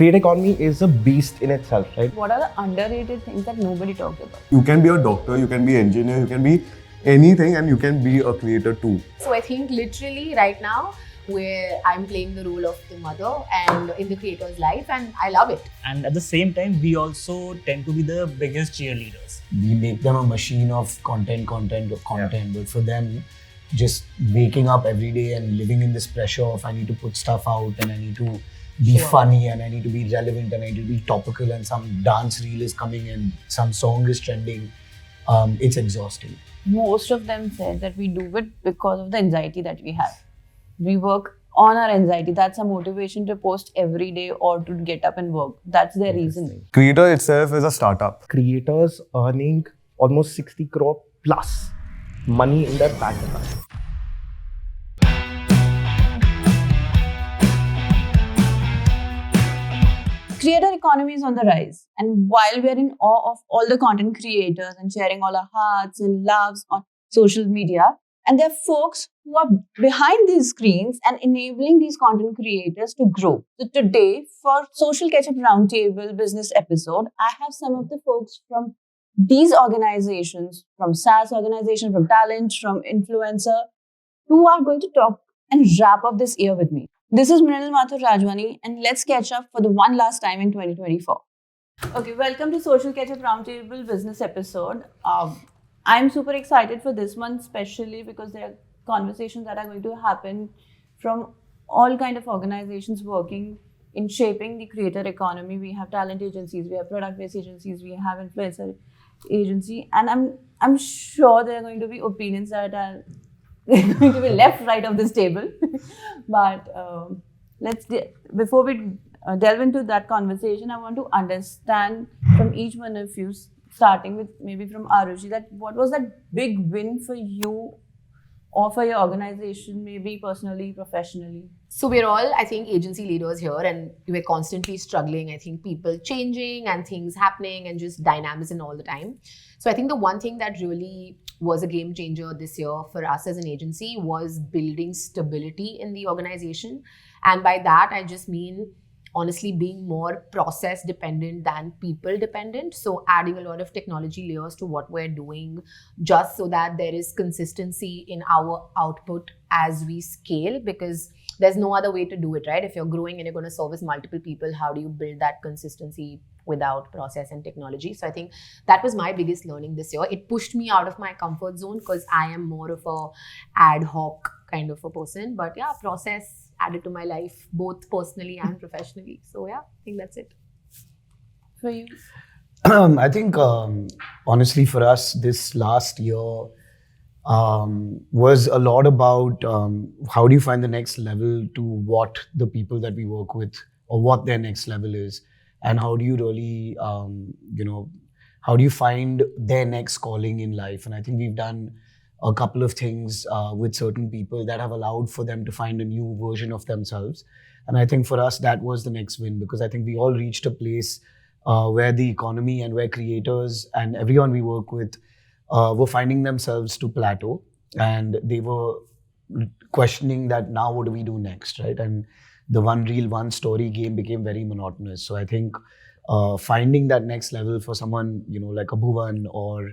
Creator economy is a beast in itself, right? What are the underrated things that nobody talks about? You can be a doctor, you can be an engineer, you can be anything, and you can be a creator too. So I think literally right now, where I'm playing the role of the mother and in the creator's life, and I love it. And at the same time, we also tend to be the biggest cheerleaders. We make them a machine of content. But for them, just waking up every day and living in this pressure of I need to put stuff out and I need to be funny and I need to be relevant and I need to be topical and some dance reel is coming and some song is trending, it's exhausting. Most of them said that we do it because of the anxiety that we have. We work on our anxiety. That's a motivation to post every day or to get up and work. That's their reason. Creator itself is a startup. Creators earning almost 60 crore plus money in their bank account. Creator economy is on the rise, and while we are in awe of all the content creators and sharing all our hearts and loves on social media, and there are folks who are behind these screens and enabling these content creators to grow. So today, for Social Ketchup Roundtable business episode, I have some of the folks from these organizations, from SaaS organizations, from talent, from influencer, who are going to talk and wrap up this year with me. This is Mrinil, Mathur, Rajwani, and let's catch up for the one last time in 2024. Okay, welcome to Social Ketchup Roundtable business episode. I'm super excited for this one, especially because there are conversations that are going to happen from all kind of organizations working in shaping the creator economy. We have talent agencies, we have product-based agencies, we have influencer agency, and I'm sure there are going to be opinions that are going to be left, right of this table. But before we delve into that conversation, I want to understand from each one of you, starting with maybe from Aarushi, that what was that big win for you or for your organization, maybe personally, professionally? So we're all, I think, agency leaders here, and we're constantly struggling. I think people changing and things happening and just dynamism all the time. So I think the one thing that really was a game changer this year for us as an agency was building stability in the organization. And by that, I just mean honestly being more process dependent than people dependent. So adding a lot of technology layers to what we're doing, just so that there is consistency in our output as we scale, because there's no other way to do it, right? If you're growing and you're going to service multiple people, how do you build that consistency without process and technology? So I think that was my biggest learning this year. It pushed me out of my comfort zone because I am more of a ad hoc kind of a person. But yeah, process added to my life, both personally and professionally. So yeah, I think that's it. For you? I think, honestly, for us, this last year was a lot about how do you find the next level to what the people that we work with or what their next level is, and how do you really, how do you find their next calling in life? And I think we've done a couple of things with certain people that have allowed for them to find a new version of themselves. And I think for us, that was the next win, because I think we all reached a place where the economy and where creators and everyone we work with were finding themselves to plateau, and they were questioning that now what do we do next, right? And the one reel, one story game became very monotonous. So I think finding that next level for someone, like a Bhuvan or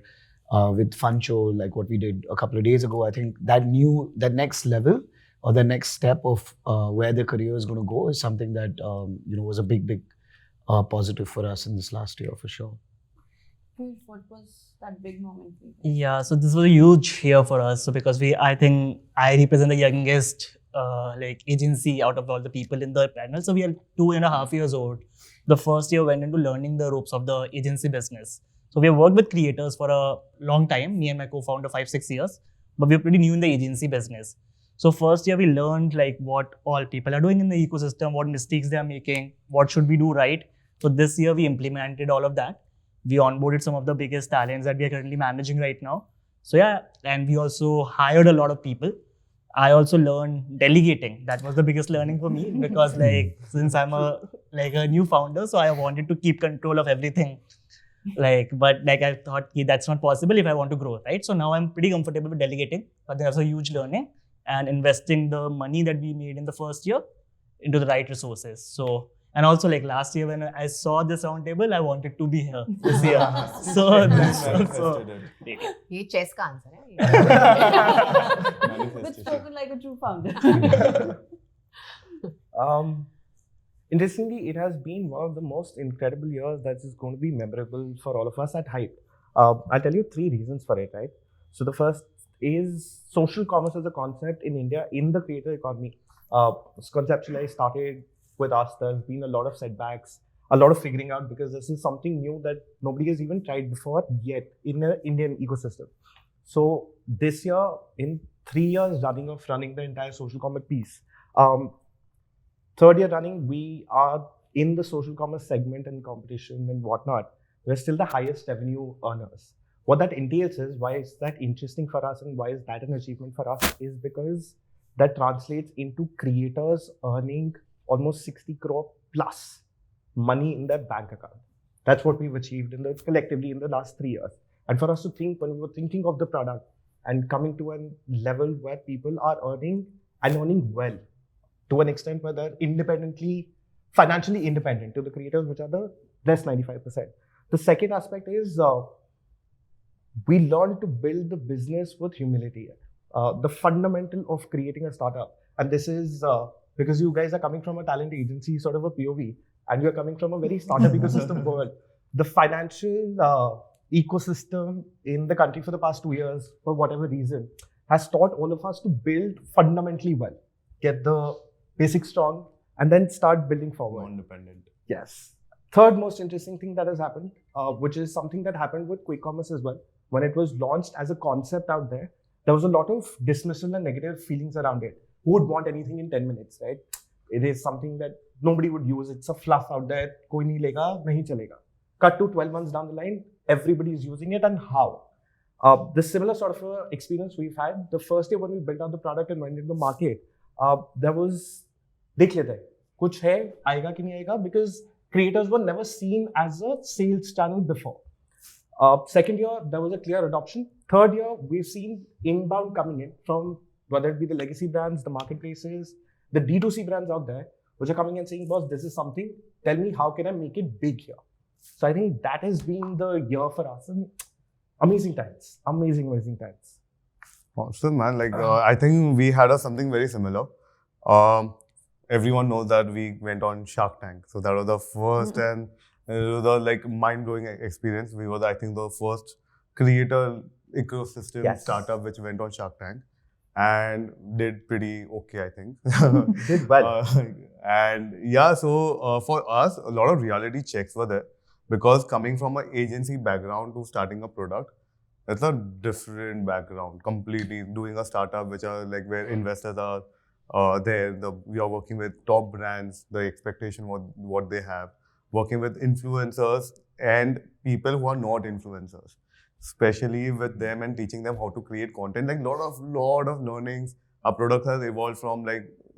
with Funcho, like what we did a couple of days ago, I think that next level or the next step of where their career is going to go is something that was a big positive for us in this last year for sure. What was that big moment for you? Yeah, so this was a huge year for us. So because I think I represent the youngest agency out of all the people in the panel. So we are 2.5 years old. The first year went into learning the ropes of the agency business. So we have worked with creators for a long time, me and my co-founder 5-6 years, but we're pretty new in the agency business. So first year we learned what all people are doing in the ecosystem, what mistakes they are making, what should we do right. So this year we implemented all of that. We onboarded some of the biggest talents that we are currently managing right now. So yeah, and we also hired a lot of people. I also learned delegating. That was the biggest learning for me because since I'm a new founder, so I wanted to keep control of everything. But I thought that's not possible if I want to grow, right? So now I'm pretty comfortable with delegating, but there's a huge learning and investing the money that we made in the first year into the right resources. So And also, like last year when I saw this roundtable, I wanted to be here this year. So this also. ये chess का answer है. But spoken like a true founder. Interestingly, it has been one of the most incredible years that is going to be memorable for all of us at Hype. I'll tell you 3 reasons for it, right? So the first is social commerce as a concept in India in the creator economy. It's conceptualized, started with us. There's been a lot of setbacks, a lot of figuring out, because this is something new that nobody has even tried before yet in the Indian ecosystem. So this year, in 3 years running the entire social commerce piece, 3rd year running, we are in the social commerce segment and competition and whatnot. We're still the highest revenue earners. What that entails is, why is that interesting for us and why is that an achievement for us, is because that translates into creators earning almost 60 crore plus money in their bank account. That's what we've achieved collectively in the last 3 years. And for us to think, when we were thinking of the product and coming to a level where people are earning and earning well, to an extent where they're financially independent to the creators, which are the rest 95%. The second aspect is we learned to build the business with humility. The fundamental of creating a startup, and this is because you guys are coming from a talent agency sort of a POV, and you're coming from a very startup ecosystem world. The financial ecosystem in the country for the past 2 years, for whatever reason, has taught all of us to build fundamentally well, get the basics strong, and then start building forward. Independent. Yes. Third most interesting thing that has happened, which is something that happened with quick commerce as well. When it was launched as a concept out there was a lot of dismissal and negative feelings around it. Who would want anything in 10 minutes, right? It is something that nobody would use. It's a fluff out there. Koi nahi lega, nahi chalega. Cut to 12 months down the line, everybody is using it, and how? The similar sort of experience we've had. The first year when we built out the product and went into the market, there was, dekh lete hain, kuch hai, aayega ki nahi aayega, because creators were never seen as a sales channel before. Second year, there was a clear adoption. Third year, we've seen inbound coming in from whether it be the legacy brands, the marketplaces, the D2C brands out there, which are coming and saying, boss, this is something, tell me how can I make it big here? So I think that has been the year for us. And amazing times, amazing times. Awesome, man. Like, I think we had something very similar. Everyone knows that we went on Shark Tank. So that was the first and the mind-blowing experience. We were, I think, the first creator ecosystem startup which went on Shark Tank and did pretty okay, I think. Did well. And yeah, so for us, a lot of reality checks were there, because coming from an agency background to starting a product, it's a different background completely. Doing a startup which are where investors are there, we are working with top brands, the expectation what they have, working with influencers and people who are not influencers, especially with them and teaching them how to create content. Lot of learnings. Our product has evolved from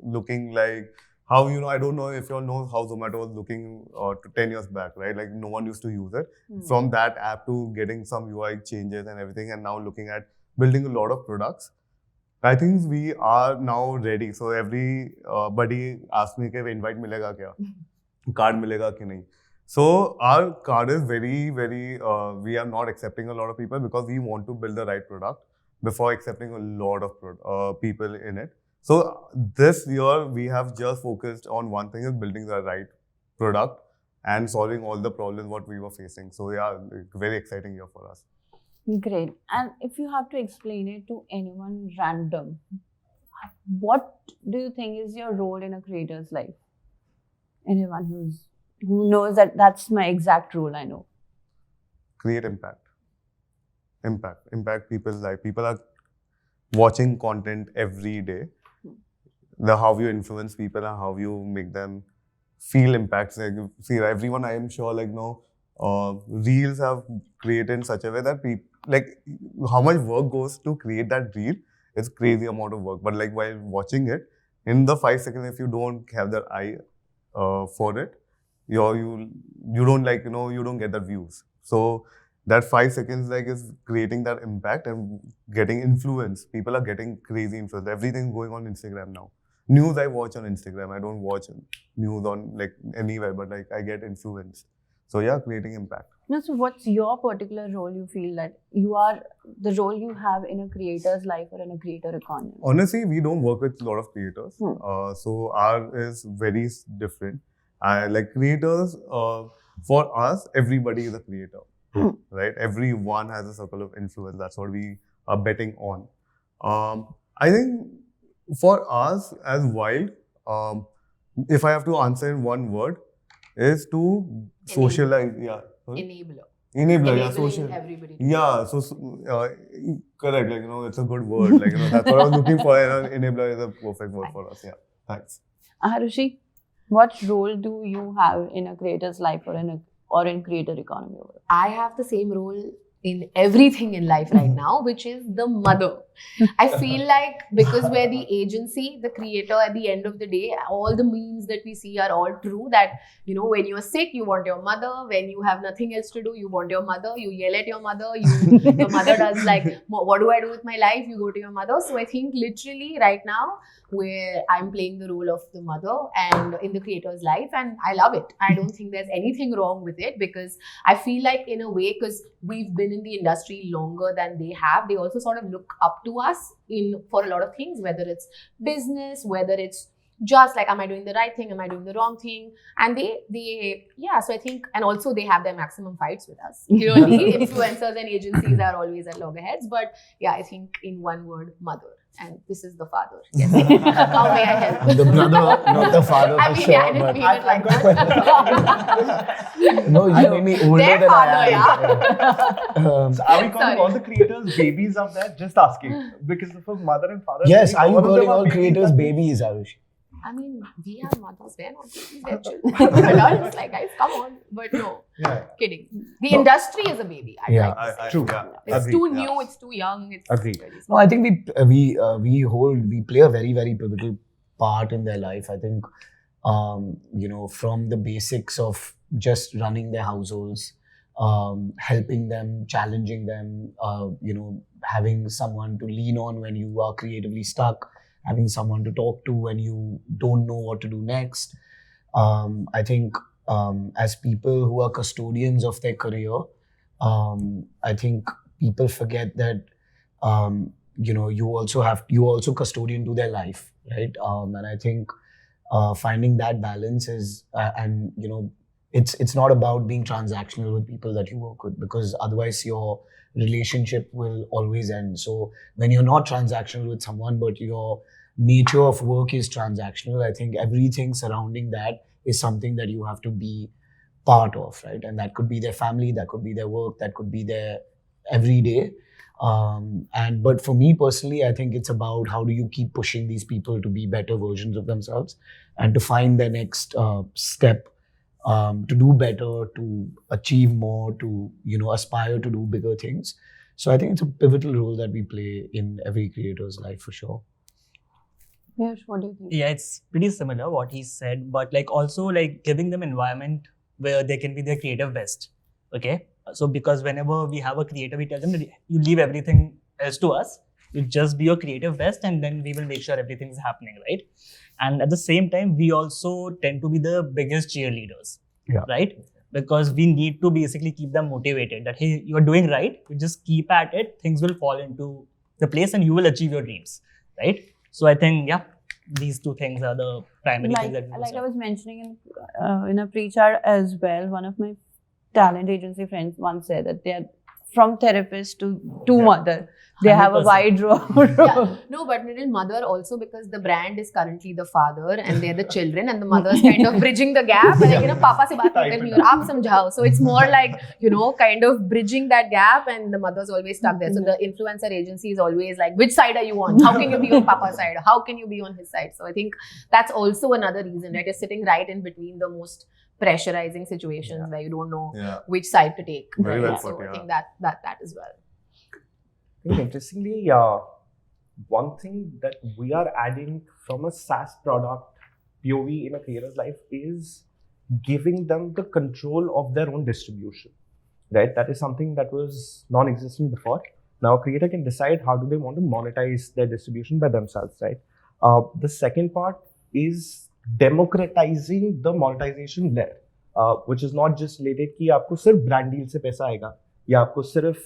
looking like how, I don't know if you all know how Zomato was looking 10 years back, right? No one used to use it. From that app to getting some UI changes and everything, and now looking at building a lot of products. I think we are now ready. So everybody asks me, invite milega kya? Card milega ki nahi? So our card is very, very, we are not accepting a lot of people because we want to build the right product before accepting a lot of people in it. So this year we have just focused on one thing, is building the right product and solving all the problems what we were facing. So yeah, very exciting year for us. Great. And if you have to explain it to anyone random, what do you think is your role in a creator's life? Anyone who knows that that's my exact role, I know. Create impact. Impact people's life. People are watching content every day. How you influence people and how you make them feel impacts. See, everyone, I am sure, reels have created in such a way that people, how much work goes to create that reel, it's crazy amount of work. But while watching it, in the 5 seconds, if you don't have the eye for it, you don't you don't get the views. So that 5 seconds is creating that impact and getting influence. People are getting crazy influence. Everything's going on Instagram now. news I watch on Instagram. I don't watch news on like anywhere, but like I get influenced. So yeah, creating impact. No, so what's your particular role you feel that you are, the role you have in a creator's life or in a creator economy? Honestly, we don't work with a lot of creators. So ours is very different. Like creators, for us, everybody is a creator, right? Everyone has a circle of influence. That's what we are betting on. I think for us as WYLD, if I have to answer in one word, is to socialize. Yeah. Sorry? Enabler. Enabler, yeah, Enabling social. everybody. Yeah, so correct. Like it's a good word. Like that's what I was looking for. Enabler is a perfect word for us. Yeah, thanks. Aarushi, what role do you have in a creator's life or in creator economy overall? I have the same role in everything in life right now, which is the mother. I feel like because we're the agency, the creator, at the end of the day, all the memes that we see are all true. That, when you're sick, you want your mother. When you have nothing else to do, you want your mother. You yell at your mother. Your mother does like, what do I do with my life? You go to your mother. So I think literally right now, where I'm playing the role of the mother and in the creator's life, and I love it. I don't think there's anything wrong with it, because I feel like in a way, because we've been in the industry longer than they have, they also sort of look up to us for a lot of things, whether it's business, whether it's just like, am I doing the right thing? Am I doing the wrong thing? And so I think, and also they have their maximum fights with us. Clearly, influencers and agencies are always at loggerheads. But yeah, I think in one word, mother. And this is the father. Yes. How may I help? The brother, not the father for sure. I didn't mean it like that. No, you made me older Their than father, I am. So are we calling Sorry. all the creators babies out there? Just asking. Because for mother and father. Yes, are you all of them calling are all babies creators out there? babies, Aarushi? I mean, we have mothers, we're not babies, we're children. Adults, like, guys, come on. But no, Yeah. kidding. The industry is a baby. I'd Yeah. like to say. True. Yeah. It's Agreed, too yeah. new, it's too young. It's Agreed. very No, small. I think we play a very, very pivotal part in their life. I think, from the basics of just running their households, helping them, challenging them, having someone to lean on when you are creatively stuck, having someone to talk to when you don't know what to do next. I think as people who are custodians of their career, I think people forget that you also custodian to their life, right? And I think finding that balance is it's not about being transactional with people that you work with, because otherwise your relationship will always end. So when you're not transactional with someone, but your nature of work is transactional, I think everything surrounding that is something that you have to be part of, right? And that could be their family, that could be their work, that could be their everyday. But for me personally, I think it's about how do you keep pushing these people to be better versions of themselves and to find their next step, to do better, to achieve more, to aspire to do bigger things. So I think it's a pivotal role that we play in every creator's life for sure. Piyush, what do you think? Yeah, it's pretty similar what he said, but like also like giving them environment where they can be their creative best. Okay, so because whenever we have a creator, we tell them that you leave everything else to us, you just be your creative best, and then we will make sure everything is happening, right? And at the same time, we also tend to be the biggest cheerleaders, right? Because we need to basically keep them motivated that, hey, you're doing right, you just keep at it, things will fall into the place and you will achieve your dreams, right? So I think, these two things are the primary things that we Like I was mentioning in a pre-chat as well, one of my talent agency friends once said that they are from therapist to mother. They have a 100%. wide road. Yeah. No, but Mrinil, mother also, because the brand is currently the father and they're the children, and the mother's kind of bridging the gap. Like, Papa se baat nahi karni aur aap samjhao. So it's more like, kind of bridging that gap, and the mother's always stuck there. So the influencer agency is always like, which side are you on? How can you be on Papa's side? How can you be on his side? So I think that's also another reason, right? You're sitting right in between the most pressurizing situations where you don't know which side to take. Very right? well So put, I think that as well. I think interestingly, one thing that we are adding from a SaaS product POV in a creator's life is giving them the control of their own distribution, right? That is something that was non-existent before. Now a creator can decide how do they want to monetize their distribution by themselves, right? The second part is democratizing the monetization layer, which is not just related कि आपको सिर्फ brand deal से पैसा आएगा या आपको सिर्फ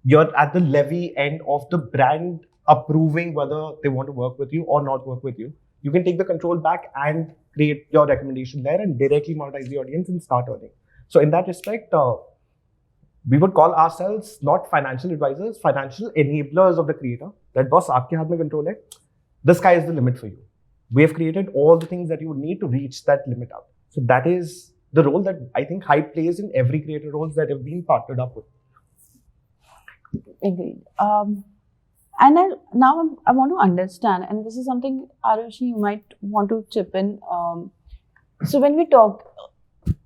you're at the levy end of the brand approving whether they want to work with you or not work with you. You can take the control back and create your recommendation there and directly monetize the audience and start earning. So in that respect, we would call ourselves not financial advisors, financial enablers of the creator. That boss, आपके हाथ में control है. The sky is the limit for you. We have created all the things that you would need to reach that limit up. So that is the role that I think Hype plays in every creator roles that have been partnered up with. Agreed. And I want to understand, and this is something, Aarushi, you might want to chip in. So when we talk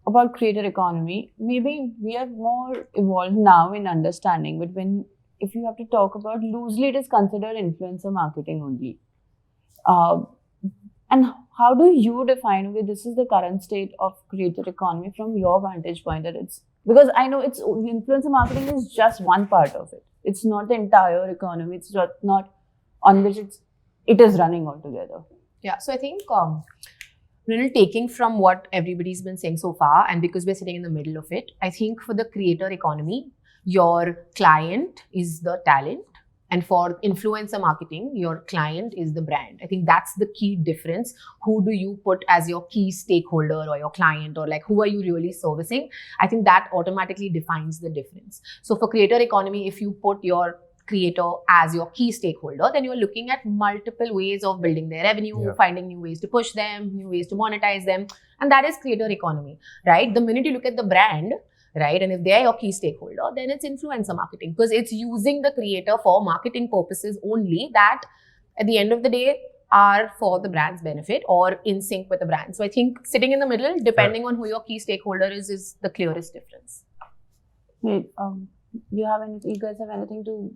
about creator economy, maybe we are more evolved now in understanding, but if you have to talk about loosely, it is considered influencer marketing only. And how do you define, okay, this is the current state of creator economy from your vantage point? That it's, because I know it's influencer marketing is just one part of it. It's not the entire economy. It's not on which it is running altogether. Yeah, so I think Mrinil, taking from what everybody's been saying so far, and because we're sitting in the middle of it, I think for the creator economy, your client is the talent. And for influencer marketing, your client is the brand. I think that's the key difference. Who do you put as your key stakeholder or your client, or like who are you really servicing? I think that automatically defines the difference. So for creator economy, if you put your creator as your key stakeholder, then you're looking at multiple ways of building their revenue, finding new ways to push them, new ways to monetize them. And that is creator economy, right? The minute you look at the brand, right, and if they're your key stakeholder, then it's influencer marketing, because it's using the creator for marketing purposes only that at the end of the day are for the brand's benefit or in sync with the brand. So I think sitting in the middle, depending on who your key stakeholder is the clearest difference. Wait, you guys have anything to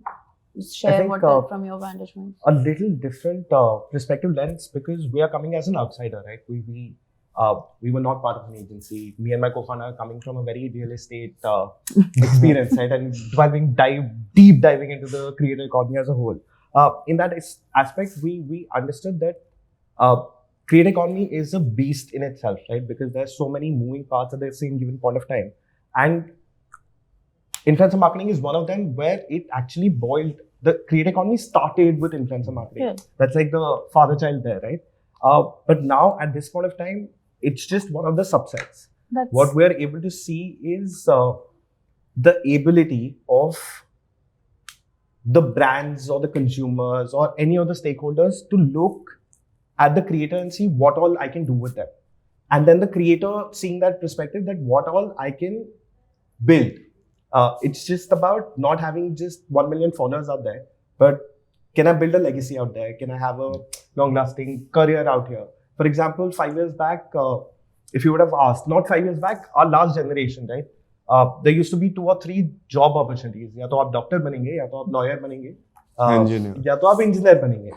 share from your vantage point? A little different perspective lens, because we are coming as an outsider, right? We were not part of an agency. Me and my co-founder are coming from a very real estate experience, right? And deep diving into the creator economy as a whole. In that aspect, we understood that creator economy is a beast in itself, right? Because there's so many moving parts at the same given point of time. And influencer marketing is one of them, where it actually boiled. The creator economy started with influencer marketing. Yeah. That's like the father child there, right? But now at this point of time, it's just one of the subsets. What we're able to see is the ability of the brands or the consumers or any of the stakeholders to look at the creator and see what all I can do with them. And then the creator seeing that perspective, that what all I can build. It's just about not having just 1 million followers out there, but can I build a legacy out there? Can I have a long-lasting career out here? For example, 5 years back, if you would have asked, not 5 years back, our last generation, right? There used to be 2 or 3 job opportunities. या तो आप doctor बनेंगे, या तो आप lawyer बनेंगे, या तो आप engineer बनेंगे.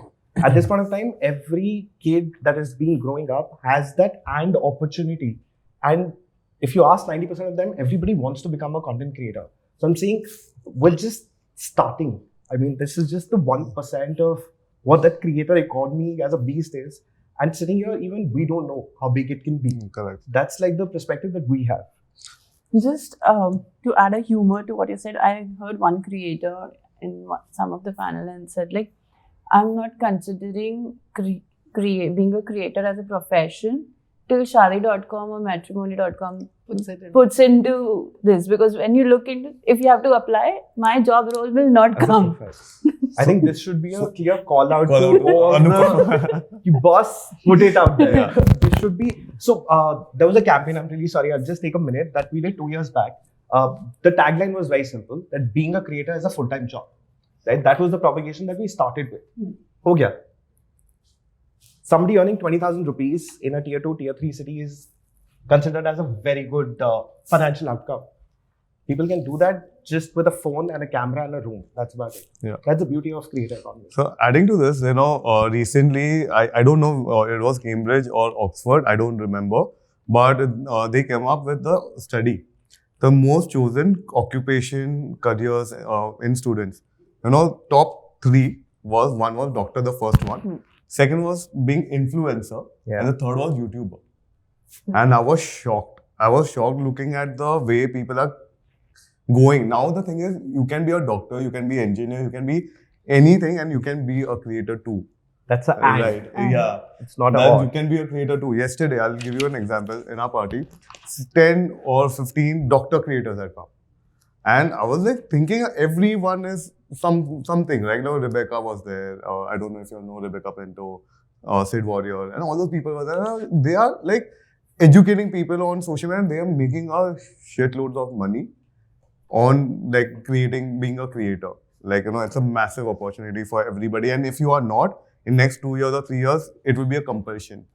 At this point of time, every kid that has been growing up has that and opportunity. And if you ask 90% of them, everybody wants to become a content creator. So I'm saying we're just starting. I mean, this is just the 1% of what that creator economy as a beast is. And sitting here, even we don't know how big it can be. Correct. That's like the perspective that we have. Just to add a humor to what you said, I heard one creator in some of the panel and said, like, I'm not considering being a creator as a profession till Shadi.com or Matrimony.com puts into this, because when you look into, if you have to apply, my job role will not come. I think this should be a clear call out to all the boss, put it out there. Yeah. This should be. So there was a campaign, I'm really sorry, I'll just take a minute, that we did 2 years back. The tagline was very simple, that being a creator is a full-time job. Right? That was the propagation that we started with. Ho gaya. Somebody earning 20,000 rupees in a tier 2, tier 3 city is considered as a very good financial outcome. People can do that just with a phone and a camera and a room. That's about it. Yeah. That's the beauty of creator economy. So adding to this, recently, I don't know, it was Cambridge or Oxford, I don't remember, but they came up with the study. The most chosen occupation careers in students. Top 3 one was doctor, the first one. Second was being influencer. Yeah. And the third was YouTuber. And I was shocked. I was shocked looking at the way people are going. Now the thing is, you can be a doctor, you can be engineer, you can be anything, and you can be a creator too. That's a and. Right. And. Yeah. It's not Well, a you can be a creator too. Yesterday, I'll give you an example. In our party, 10 or 15 doctor creators had come. And I was like thinking everyone is something. Right now, Rebecca was there. I don't know if you know Rebecca Pinto, Sid Warrior, and all those people were there. They are like educating people on social media, and they are making a shitloads of money on like being a creator. Like, it's a massive opportunity for everybody. And if you are not, in next 2 years or 3 years, it will be a compulsion.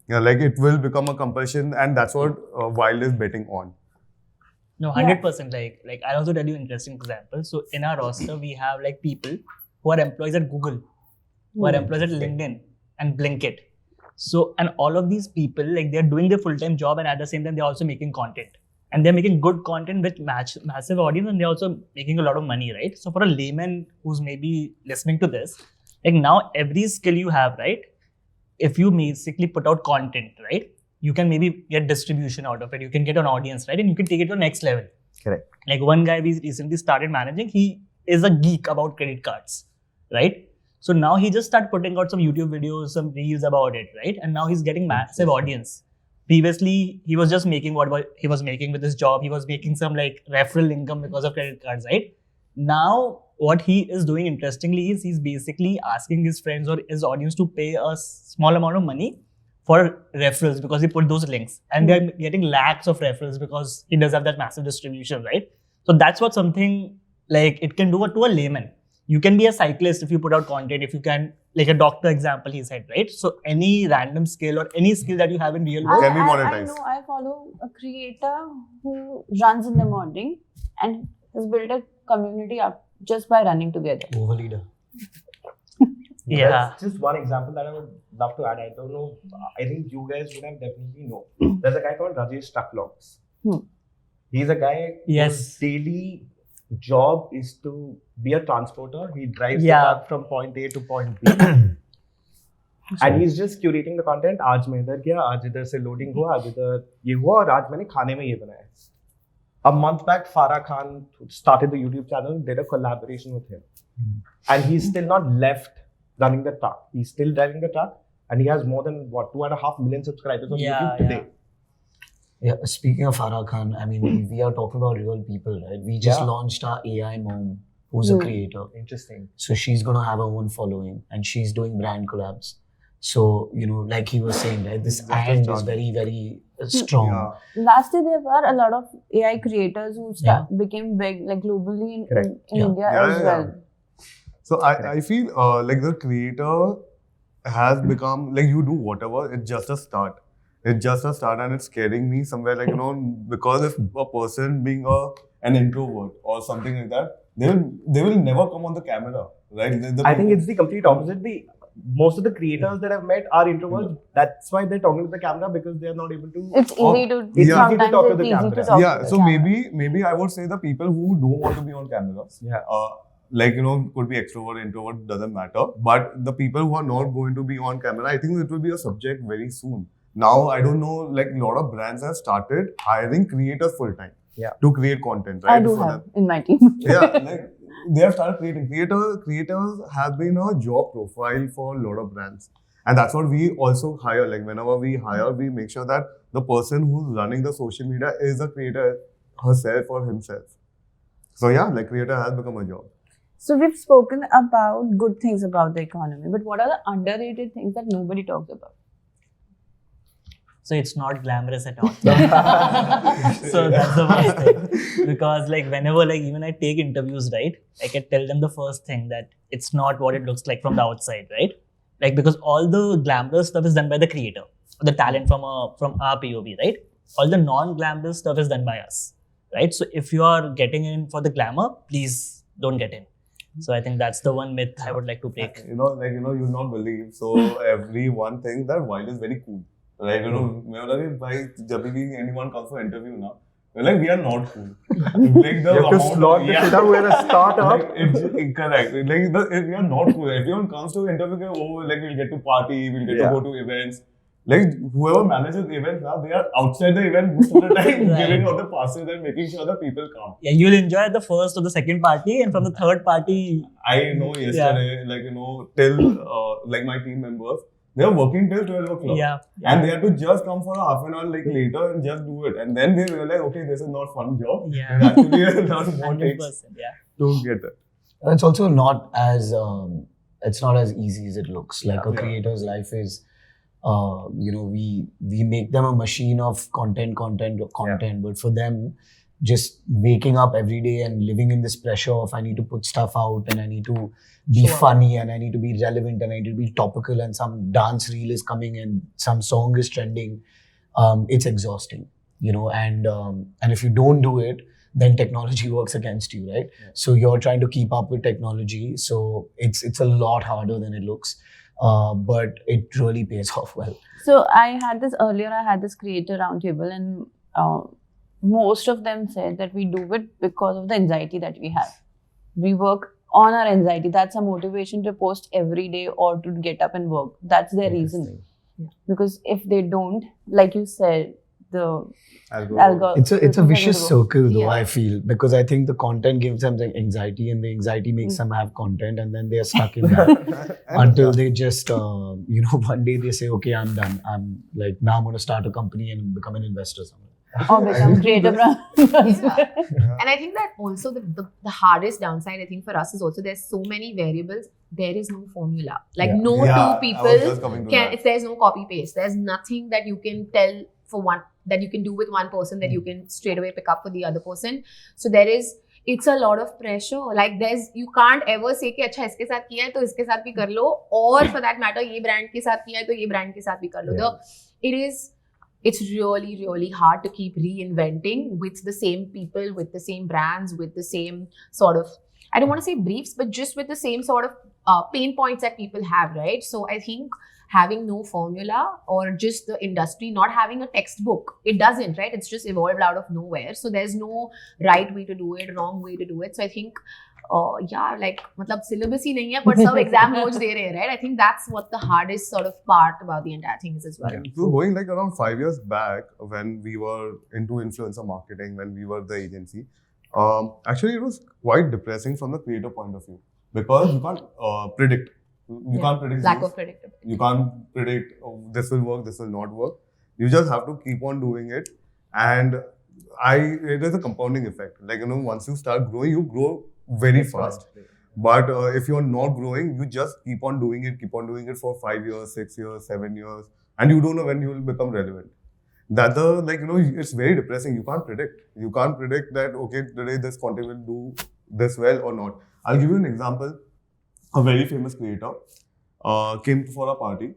Like it will become a compulsion, and that's what WYLD is betting on. No, 100%. Like I'll also tell you an interesting example. So in our roster, we have like people who are employees at Google, who are employees at LinkedIn and Blinkit. So, and all of these people, like they're doing their full-time job, and at the same time, they're also making content. And they're making good content with massive audience, and they're also making a lot of money, right? So for a layman who's maybe listening to this, like now every skill you have, right? If you basically put out content, right? You can maybe get distribution out of it. You can get an audience, right? And you can take it to the next level. Correct. Like one guy we recently started managing, he is a geek about credit cards, right? So now he just started putting out some YouTube videos, some reels about it, right? And now he's getting massive audience. Previously, he was just making what he was making with his job. He was making some like referral income because of credit cards, right? Now, what he is doing interestingly is he's basically asking his friends or his audience to pay a small amount of money for referrals because he put those links. And they're getting lakhs of referrals because he does have that massive distribution, right? So that's what something like it can do to a layman. You can be a cyclist if you put out content, if you can, like a doctor example he said, right? So any random skill or any skill that you have in real world Can be I monetized. know, I follow a creator who runs in the morning and has built a community up just by running together. Overleader. Yeah. That's just one example that I would love to add. I don't know. I think you guys would have definitely know. There's a guy called Rajesh Trucklogs. He's a guy whose daily job is to be a transporter. He drives the truck from point A to point B. And he's just curating the content. आज मैं इधर गया, आज इधर से loading हुआ, आज इधर ये हुआ और आज मैंने खाने में ये बनाया. A month back, Farah Khan started the YouTube channel, did a collaboration with him. And he's still not left running the truck. He's still driving the truck. And he has more than, 2.5 million subscribers on YouTube today. Yeah, speaking of Farah Khan, I mean, we are talking about real people, right? We just launched our AI mom, who's a creator. Interesting. So she's going to have her own following and she's doing brand collabs. So, like he was saying, right, this and is very, very strong. Last year, there were a lot of AI creators who became big, like globally in India as well. So I feel like the creator has become, like you do whatever, it's just a start. It's just a start and it's scaring me somewhere like, because if a person being an introvert or something like that, they will never come on the camera, right? I think it's the complete opposite. Most of the creators that I've met are introverts. That's why they're talking to the camera because they are not able to. It's easy to sometimes talk to the camera. Yeah, so maybe I would say the people who don't want to be on camera. Like, could be extrovert, introvert, doesn't matter. But the people who are not going to be on camera, I think it will be a subject very soon. Now, I don't know, like a lot of brands have started hiring creators full time to create content, right? I do have in my team. Like they have started creating. Creators have been a job profile for a lot of brands. And that's what we also hire. Like whenever we hire, we make sure that the person who's running the social media is a creator herself or himself. So like creator has become a job. So we've spoken about good things about the economy, but what are the underrated things that nobody talks about? So it's not glamorous at all. So that's the first thing. Because like whenever like even I take interviews, right? Like I tell them the first thing that it's not what it looks like from the outside, right? Like because all the glamorous stuff is done by the creator, the talent from our POV, right? All the non-glamorous stuff is done by us, right? So if you are getting in for the glamour, please don't get in. So I think that's the one myth I would like to break. You'll not believe. So everyone thinks that WYLD is very cool. Right, whenever anyone comes for interview now, We're like, we are not cool. Like the You have to amount slot of, the shit up. We're a startup. like, it's incorrect. Like we are not cool. Everyone comes to interview, oh, like we'll get to party, we'll get to go to events. Like whoever manages the events now, they are outside the event most of the time, giving out the passes and making sure the people come. Yeah, you'll enjoy the first or the second party, and from the third party. I know yesterday, like till like my team members, they were working till 12 o'clock. Yeah. And they had to just come for a half an hour like later and just do it. And then they realized, okay, this is not fun job. Yeah. And actually a lot more 100%. takes Yeah. to get it. It's also not as it's not as easy as it looks. Like a creator's life is, we make them a machine of content, but for them, just waking up every day and living in this pressure of I need to put stuff out and I need to be funny and I need to be relevant and I need to be topical and some dance reel is coming and some song is trending. It's exhausting, and if you don't do it, then technology works against you, right? Yeah. So you're trying to keep up with technology. So it's a lot harder than it looks, but it really pays off well. So I had this creator roundtable, and most of them said that we do it because of the anxiety that we have. We work on our anxiety. That's a motivation to post every day or to get up and work. That's their reason. Yeah. Because if they don't, like you said, the algorithm. It's a vicious circle though, I feel, because I think the content gives them the anxiety and the anxiety makes them have content and then they're stuck in that until they just, one day they say, okay, I'm done. I'm like, now I'm going to start a company and become an investor somewhere. Or become creative. And I think that also the hardest downside, I think for us is also there's so many variables. There is no formula. Like two people can, if there's no copy paste, there's nothing that you can tell for one, that you can do with one person that you can straight away pick up for the other person. So it's a lot of pressure. Like you can't ever say कि अच्छा इसके साथ किया है तो इसके साथ भी कर लो, or for that matter ये brand के साथ किया है तो ये brand के साथ भी कर लो. It's really, really hard to keep reinventing with the same people, with the same brands, with the same sort of, I don't want to say briefs, but just with the same sort of pain points that people have, right? So I think having no formula or just the industry not having a textbook, it doesn't, right? It's just evolved out of nowhere. So there's no right way to do it, wrong way to do it. So I think, मतलब syllabus ही नहीं है, but सब exam notes दे रहे हैं, right? I think that's what the hardest sort of part about the entire thing is as well. Yeah. So going like around 5 years back when we were into influencer marketing, when we were the agency, actually it was quite depressing from the creator point of view because you can't predict. You can't predict lack of predictability. You can't predict this will work, this will not work. You just have to keep on doing it, and it is a compounding effect. Like once you start growing, you grow very fast. But if you're not growing, you just keep on doing it for 5 years, 6 years, 7 years, and you don't know when you will become relevant. That it's very depressing. You can't predict that okay, today this content will do this well or not. I'll give you an example. A very famous creator came for a party,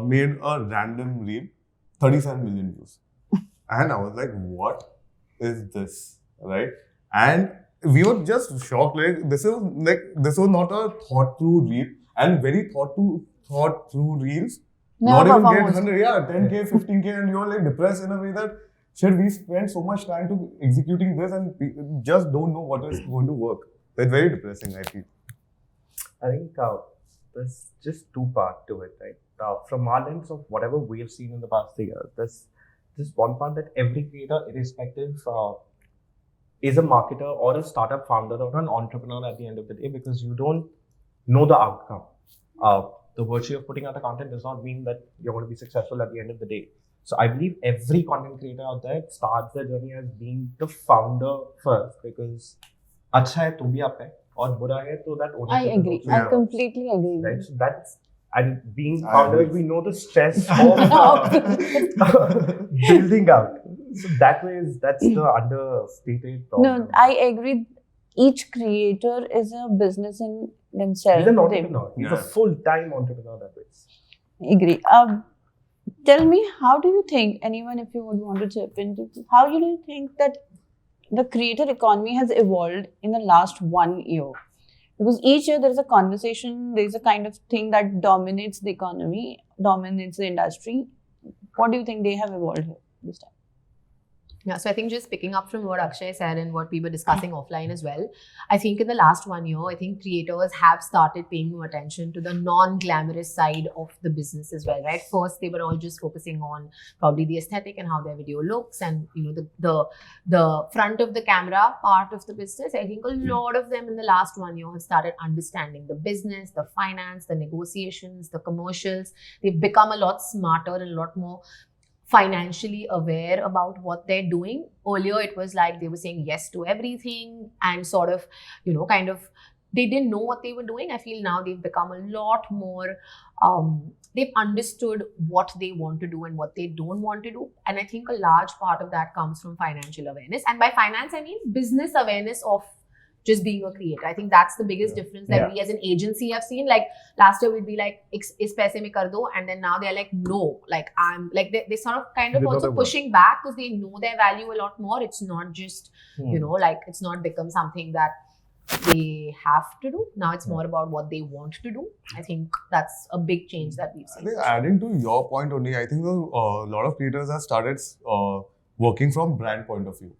made a random reel, 37 million views. And I was like, what is this? Right? And we were just shocked. Like this was not a thought through reel, and very thought through reels. Not even get 100, 10K, 15K, and you're like depressed in a way that shit, we spent so much time to executing this and just don't know what is going to work. It's very depressing, I feel. I think there's just two parts to it, right? From our lens of whatever we have seen in the past 3 years, there's just one part that every creator, irrespective, is a marketer or a startup founder or an entrepreneur at the end of the day, because you don't know the outcome. The virtue of putting out the content does not mean that you're going to be successful at the end of the day. So I believe every content creator out there starts their journey as being the founder first, because अच्छा है तो भी आप है और बुरा है तो that ownership. I agree. I completely agree. Right. So that's, and being founders, we know the stress of building out. So that's the understated problem. No, I agree. Each creator is a business in themselves. He's an entrepreneur. He's a full-time entrepreneur that way. Agree. Tell me, how do you think, anyone if you would want to chip into, how do you think that the creator economy has evolved in the last 1 year? Because each year there is a conversation, there is a kind of thing that dominates the economy, dominates the industry. What do you think they have evolved here this time? Yeah, so I think just picking up from what Akshay said and what we were discussing offline as well, I think in the last 1 year, I think creators have started paying more attention to the non-glamorous side of the business as well, right? First, they were all just focusing on probably the aesthetic and how their video looks and, you know, the front of the camera part of the business. I think a lot of them in the last 1 year have started understanding the business, the finance, the negotiations, the commercials. They've become a lot smarter and a lot more financially aware about what they're doing. Earlier, it was like they were saying yes to everything and sort of, you know, kind of, they didn't know what they were doing. I feel now they've become a lot more, they've understood what they want to do and what they don't want to do. And I think a large part of that comes from financial awareness. And by finance, I mean business awareness of just being a creator. I think that's the biggest difference that we as an agency have seen. Like last year we'd be like, is paise mein kar do, and then now they're like, no, like I'm like they sort of kind of also pushing back because they know their value a lot more. It's not just you know, like it's not become something that they have to do. Now it's more about what they want to do. I think that's a big change that we've I seen. think adding to your point only, I think a lot of creators have started working from brand point of view.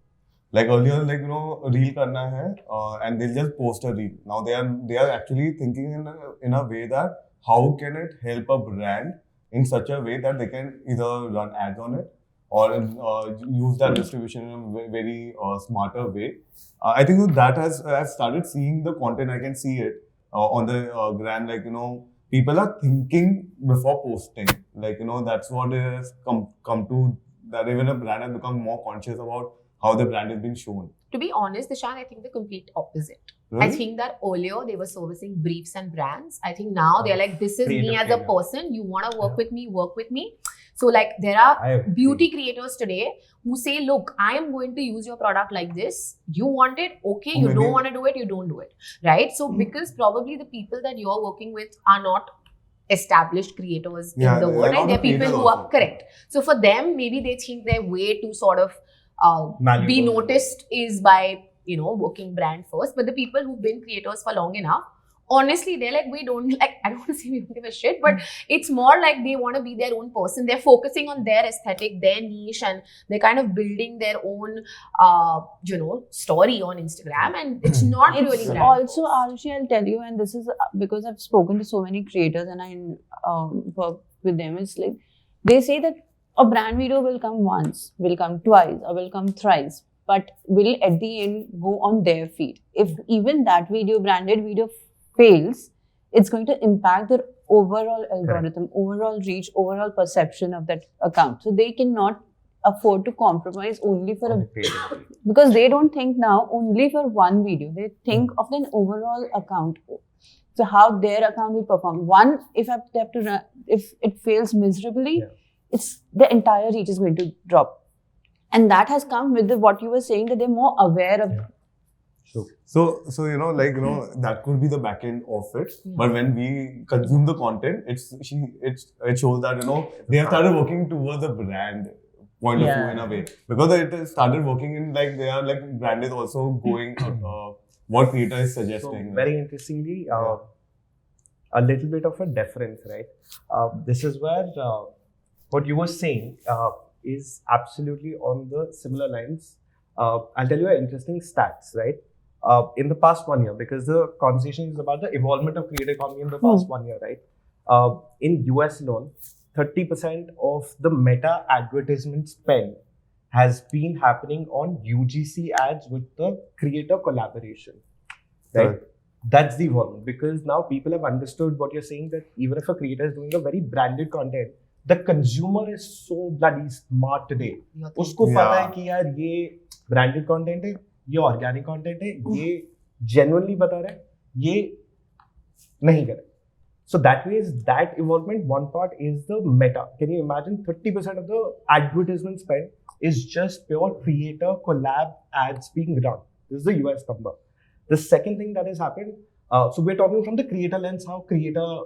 Like earlier, like, you know, reel karna hai, and they'll just post a reel. Now they are actually thinking in a way that how can it help a brand in such a way that they can either run ads on it or use that distribution in a very smarter way. I think that I've started seeing the content. I can see it on the brand. Like, you know, people are thinking before posting. Like, you know, that's what it has come to. That even a brand has become more conscious about how the brand is being shown. To be honest, Dishant, I think the complete opposite. Really? I think that earlier they were servicing briefs and brands. I think now they're like, this is me as a person. You want to work with me, work with me. So like there are beauty creators today who say, look, I am going to use your product like this. You want it? Okay. You don't want to do it? You don't do it. Right? So because probably the people that you're working with are not established creators in the world. Right? They're people who are correct. So for them, maybe they think their way to sort of be noticed is by, you know, working brand first. But the people who've been creators for long enough, honestly, they're like, we don't, like, I don't want to say we don't give a shit, but it's more like they want to be their own person. They're focusing on their aesthetic, their niche, and they're kind of building their own, you know, story on Instagram. And it's not really brand also, first. Aarushi, I'll tell you, and this is because I've spoken to so many creators and I work with them. It's like, they say that a brand video will come once, will come twice, or will come thrice, but will at the end go on their feed. If even that branded video fails, it's going to impact their overall algorithm, overall reach, overall perception of that account. So they cannot afford to compromise only for because they don't think now only for one video. They think of an overall account. So how their account will perform. One, if it fails miserably, it's the entire reach is going to drop. And that has come with what you were saying, that they're more aware of. So you know, like, you know, that could be the back end of it. But when we consume the content, it shows that, you know, they have started working towards the brand point of view in a way, because it started working in, like, they are like brand is also going what creator is suggesting. So, very interestingly, a little bit of a deference, right? This is where what you were saying is absolutely on the similar lines. I'll tell you an interesting stats, right? In the past 1 year, because the conversation is about the evolvement of creator economy in the past 1 year, right? In US alone, 30% of the meta advertisement spend has been happening on UGC ads with the creator collaboration, right? That's the evolvement, because now people have understood what you're saying, that even if a creator is doing a very branded content, the consumer is so bloody smart today. Usko pata hai ki yaar ye branded content hai, ये organic content है, ये genuinely बता रहा है, ये नहीं कर रहा. So that way, that evolvement, one part is the meta. Can you imagine 30% of the advertisement spend is just pure creator collab ads being run. This is the US number. The second thing that has happened, so we're talking from the creator lens, how creator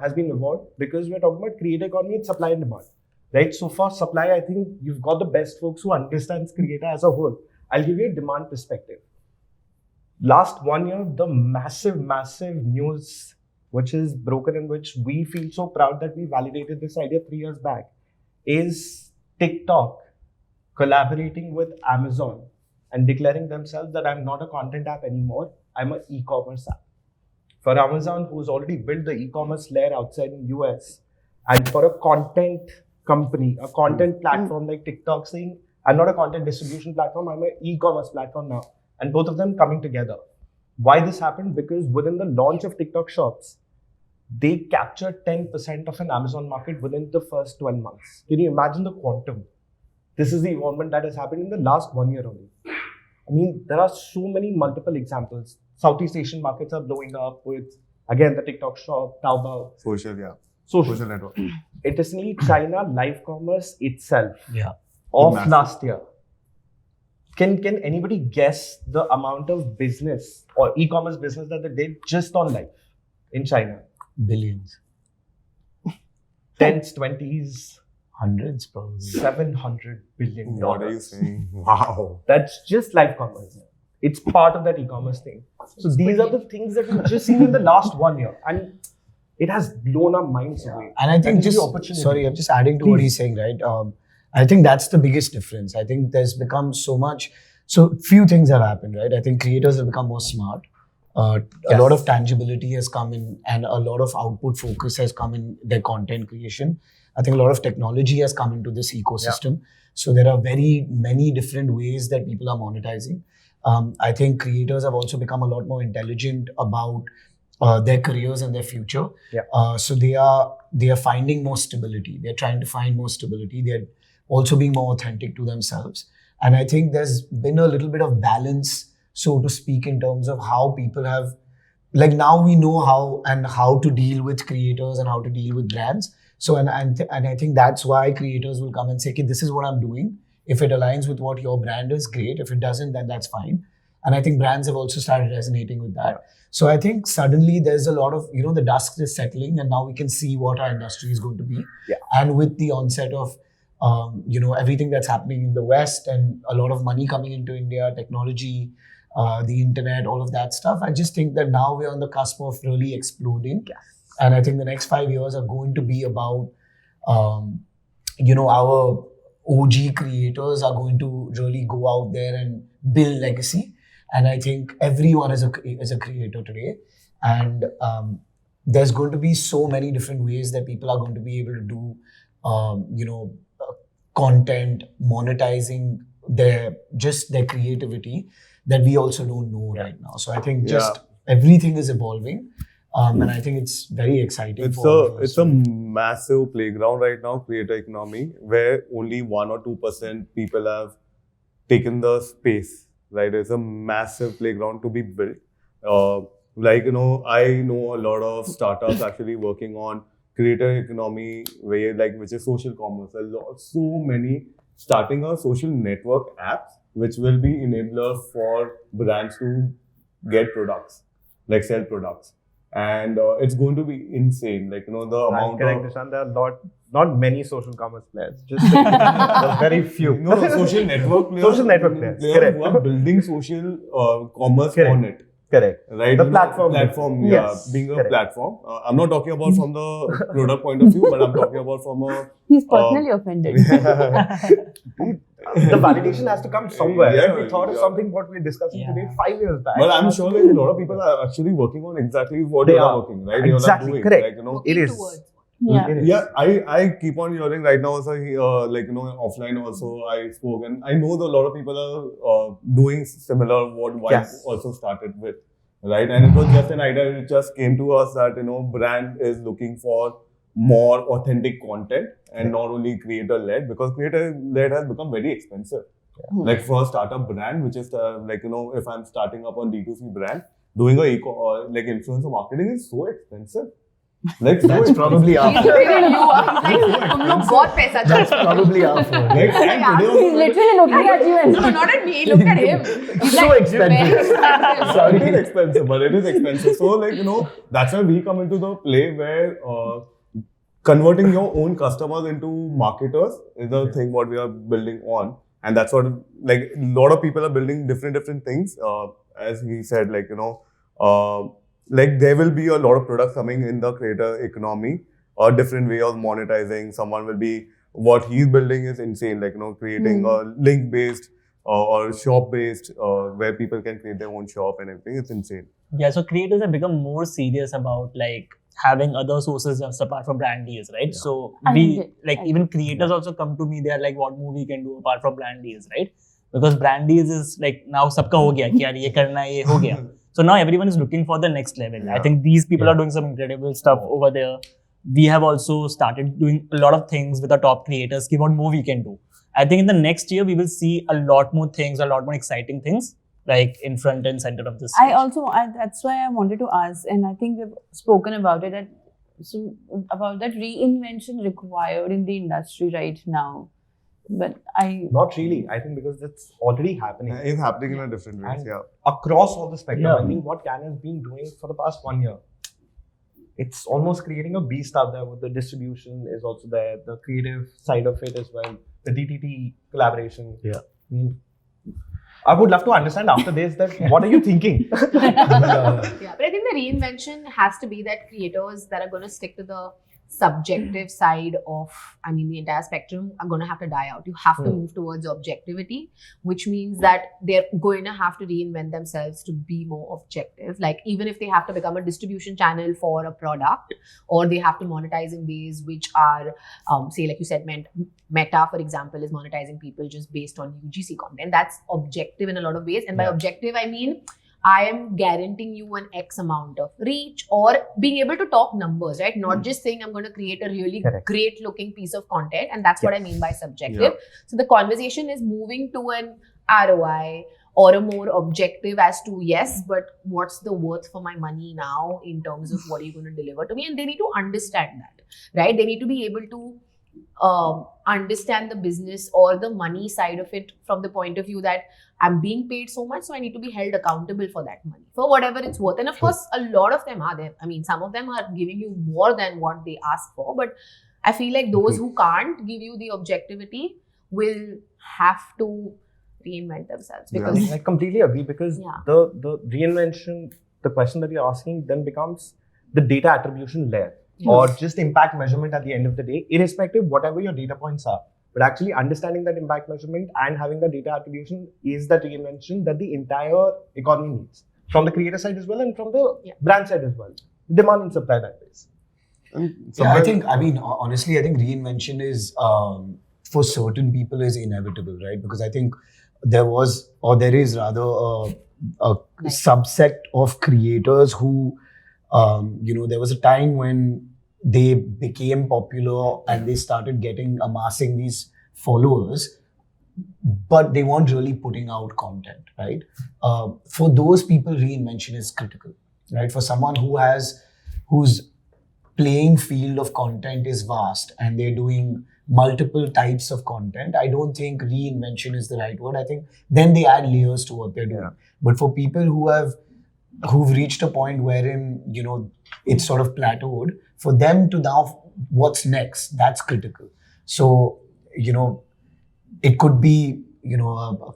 has been evolved, because we're talking about creator economy, it's supply and demand, right? So for supply, I think you've got the best folks who understands creator as a whole. I'll give you a demand perspective. Last 1 year, the massive news which is broken, in which we feel so proud that we validated this idea 3 years back, is TikTok collaborating with Amazon and declaring themselves that I'm not a content app anymore, I'm an e-commerce app. For Amazon, who's already built the e-commerce layer outside in US, and for a content company, a content platform like TikTok saying, I'm not a content distribution platform, I'm an e-commerce platform now. And both of them coming together. Why this happened? Because within the launch of TikTok shops, they captured 10% of an Amazon market within the first 12 months. Can you imagine the quantum? This is the involvement that has happened in the last 1 year only. I mean, there are so many multiple examples. Southeast Asian markets are blowing up with, again, the TikTok shop, Taobao. Social network. Interestingly, China live commerce itself Massive. of last year. Can anybody guess the amount of business or e-commerce business that they did just on live in China? Billions. Tens, 20s, Hundreds probably. $700 billion. What are you saying? Wow. That's just live commerce. It's part of that e-commerce thing. So these are the things that we've just seen in the last 1 year. And it has blown our minds away. And I think That is the opportunity. sorry, I'm just adding to what he's saying, right? I think that's the biggest difference. I think there's become so much, so few things have happened, right? I think creators have become more smart. A lot of tangibility has come in and a lot of output focus has come in their content creation. I think a lot of technology has come into this ecosystem. So there are very many different ways that people are monetizing. I think creators have also become a lot more intelligent about their careers and their future. So they are finding more stability. They're trying to find more stability. They're also being more authentic to themselves. And I think there's been a little bit of balance, so to speak, in terms of how people have, like now we know how to deal with creators and how to deal with brands. So and I think that's why creators will come and say, okay, this is what I'm doing. If it aligns with what your brand is, great. If it doesn't, then that's fine. And I think brands have also started resonating with that. So I think suddenly there's a lot of, the dust is settling and now we can see what our industry is going to be. And with the onset of, everything that's happening in the West and a lot of money coming into India, technology, the internet, all of that stuff, I just think that now we're on the cusp of really exploding. And I think the next 5 years are going to be about, our OG creators are going to really go out there and build legacy. And I think everyone is a creator today. And there's going to be so many different ways that people are going to be able to do, content, monetizing their creativity that we also don't know right now. So I think just everything is evolving. And I think it's very exciting. It's a massive playground right now, creator economy, where only 1 or 2% people have taken the space, right? It's a massive playground to be built. I know a lot of startups actually working on creator economy, which is social commerce. So many starting a social network apps, which will be enabler for brands to get products, like sell products. And it's going to be insane. The amount correct, Dishant, there are not many social commerce players. Just very few. Social network players. Social network players. Correct. Who are building social commerce on it. Correct. Right. The platform. Being a platform. I'm not talking about from the product point of view, but I'm talking about from a. He's personally offended. The validation has to come somewhere. We thought of something what we're discussing today 5 years back. But I'm sure a lot of people are actually working on exactly what they are working, right? Exactly, doing. correct. It is. I keep on hearing right now also, offline also I spoke, and I know that a lot of people are doing similar what WYLD also started with, right? And it was just an idea, it just came to us that, brand is looking for more authentic content and not only creator-led, because creator-led has become very expensive. Like for a startup brand, which is if I'm starting up on D2C brand, doing influencer marketing is so expensive. That's probably our fault. That's probably our fault. He's literally looking at you and No, not at me. Look at him. He's So expensive. Sorry, it is expensive, but it is expensive. So, that's where we come into the play where converting your own customers into marketers is the thing what we are building on. And that's what, a lot of people are building different things. As he said, there will be a lot of products coming in the creator economy, a different way of monetizing. Someone will be what he's building is insane. Like, creating a link-based or shop-based where people can create their own shop and everything. It's insane. Yeah, so creators have become more serious about like having other sources just apart from brand deals, right? Yeah. So I we get- like I even creators also come to me. They are like, what more we can do apart from brand deals, right? Because brand deals is like now सबका हो गया कि यार ये करना है, ये हो गया. So now everyone is looking for the next level. I Yeah. think these people are doing some incredible stuff over there. We have also started doing a lot of things with our top creators. What more we can do? I think in the next year we will see a lot more things, a lot more exciting things, like in front and center of this. That's why I wanted to ask, and I think we've spoken about it, about that reinvention required in the industry right now. But Not really. I think because it's already happening. It's happening in a different ways. And Yeah. across all the spectrum. Yeah. I think what Can has been doing for the past 1 year, it's almost creating a beast out there. With the distribution is also there, the creative side of it as well, the DTT collaboration. Yeah. I mean, I would love to understand after this that what are you thinking? Yeah, but I think the reinvention has to be that creators that are going to stick to the subjective side of, the entire spectrum are going to have to die out. You have to move towards objectivity, which means that they're going to have to reinvent themselves to be more objective. Like, even if they have to become a distribution channel for a product, or they have to monetize in ways which are, say, like you said, Meta, for example, is monetizing people just based on UGC content. That's objective in a lot of ways. And by objective, I mean, I am guaranteeing you an X amount of reach, or being able to talk numbers, right? Not just saying I'm going to create a really great looking piece of content. And that's what I mean by subjective. Yeah. So the conversation is moving to an ROI or a more objective as to, yes, but what's the worth for my money now in terms of what are you going to deliver to me? And they need to understand that, right? They need to be able to understand the business or the money side of it from the point of view that I'm being paid so much, so I need to be held accountable for that money, for whatever it's worth. And of course, a lot of them are there. Some of them are giving you more than what they ask for, but I feel like those who can't give you the objectivity will have to reinvent themselves. Because I completely agree, because the reinvention, the question that you're asking then becomes the data attribution layer. Or just impact measurement at the end of the day, irrespective whatever your data points are. But actually understanding that impact measurement and having the data attribution is the reinvention that the entire economy needs. From the creator side as well, and from the brand side as well. Demand and supply that ways. Honestly, I think reinvention is, for certain people, is inevitable, right? Because I think there is rather a subset of creators who, there was a time when they became popular and they started amassing these followers, but they weren't really putting out content, right? For those people, reinvention is critical, right? For someone whose playing field of content is vast and they're doing multiple types of content, I don't think reinvention is the right word. I think then they add layers to what they're doing. Yeah. But for people who've reached a point wherein, it's sort of plateaued, for them to now, what's next? That's critical. So, it could be, a